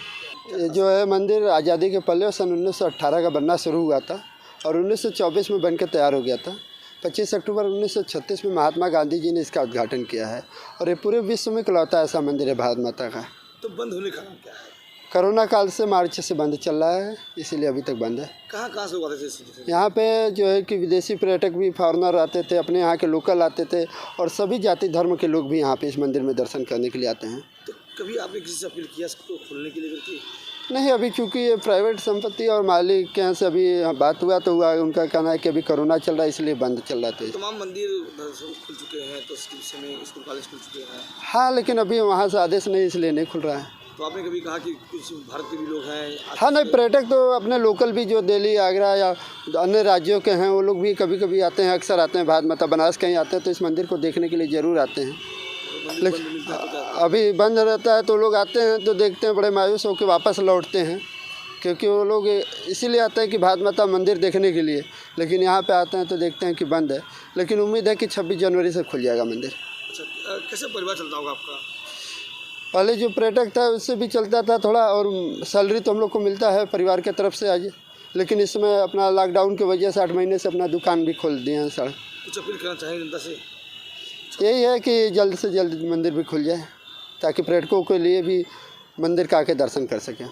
जो है मंदिर आज़ादी के पहले सन 1918 का बनना शुरू हुआ था और 1924 में बनकर तैयार हो गया था। 25 अक्टूबर 1936 में महात्मा गांधी जी ने इसका उद्घाटन किया है और ये पूरे विश्व में इकलौता ऐसा मंदिर है भारत माता का। तो बंद होने का कारण क्या है? कोरोना काल से मार्च से बंद चल रहा है, इसीलिए अभी तक बंद है। कहाँ से लोग आते थे? यहाँ पे जो है कि विदेशी पर्यटक भी फॉरेनर आते थे, अपने यहाँ के लोकल आते थे, और सभी जाति धर्म के लोग भी यहाँ पे इस मंदिर में दर्शन करने के लिए आते हैं। तो कभी आपने किसी से अपील किया इसको खोलने के लिए करके? नहीं, अभी चूँकि ये प्राइवेट संपत्ति और मालिक के यहाँ से अभी बात हुआ तो हुआ, उनका कहना है कि अभी कोरोना चल रहा है इसलिए बंद चल रहा था। तमाम मंदिर खुल चुके हैं, तो इसके विषय में स्कूल कॉलेज खुल चुके हैं। हाँ, लेकिन अभी वहाँ से आदेश नहीं, इसलिए नहीं खुल रहा है। तो आपने कभी कहा कि कुछ भारत के भी लोग हैं? हाँ, नहीं, पर्यटक तो अपने लोकल भी जो दिल्ली, आगरा या अन्य राज्यों के हैं वो लोग भी कभी कभी आते हैं, अक्सर आते हैं। भारत माता बनारस कहीं आते हैं तो इस मंदिर को देखने के लिए ज़रूर आते हैं। लेकिन अभी बंद रहता है तो लोग आते हैं तो देखते हैं, बड़े मायूस होकर वापस लौटते हैं, क्योंकि वो लोग इसीलिए आते हैं कि भारत माता मंदिर देखने के लिए, लेकिन यहाँ पे आते हैं तो देखते हैं कि बंद है। लेकिन उम्मीद है कि 26 जनवरी से खुल जाएगा मंदिर। अच्छा, कैसे परिवार चलता होगा आपका? पहले जो पर्यटक था उससे भी चलता था थोड़ा, और सैलरी तो हम लोग को मिलता है परिवार की तरफ से आज, लेकिन इसमें अपना लॉकडाउन की वजह से 8 महीने से अपना दुकान भी खोल दिए हैं सर। कुछ अपील करना चाहिए जनता से? यही है कि जल्द से जल्द मंदिर भी खुल जाए ताकि पर्यटकों के लिए भी मंदिर का आके दर्शन कर सकें।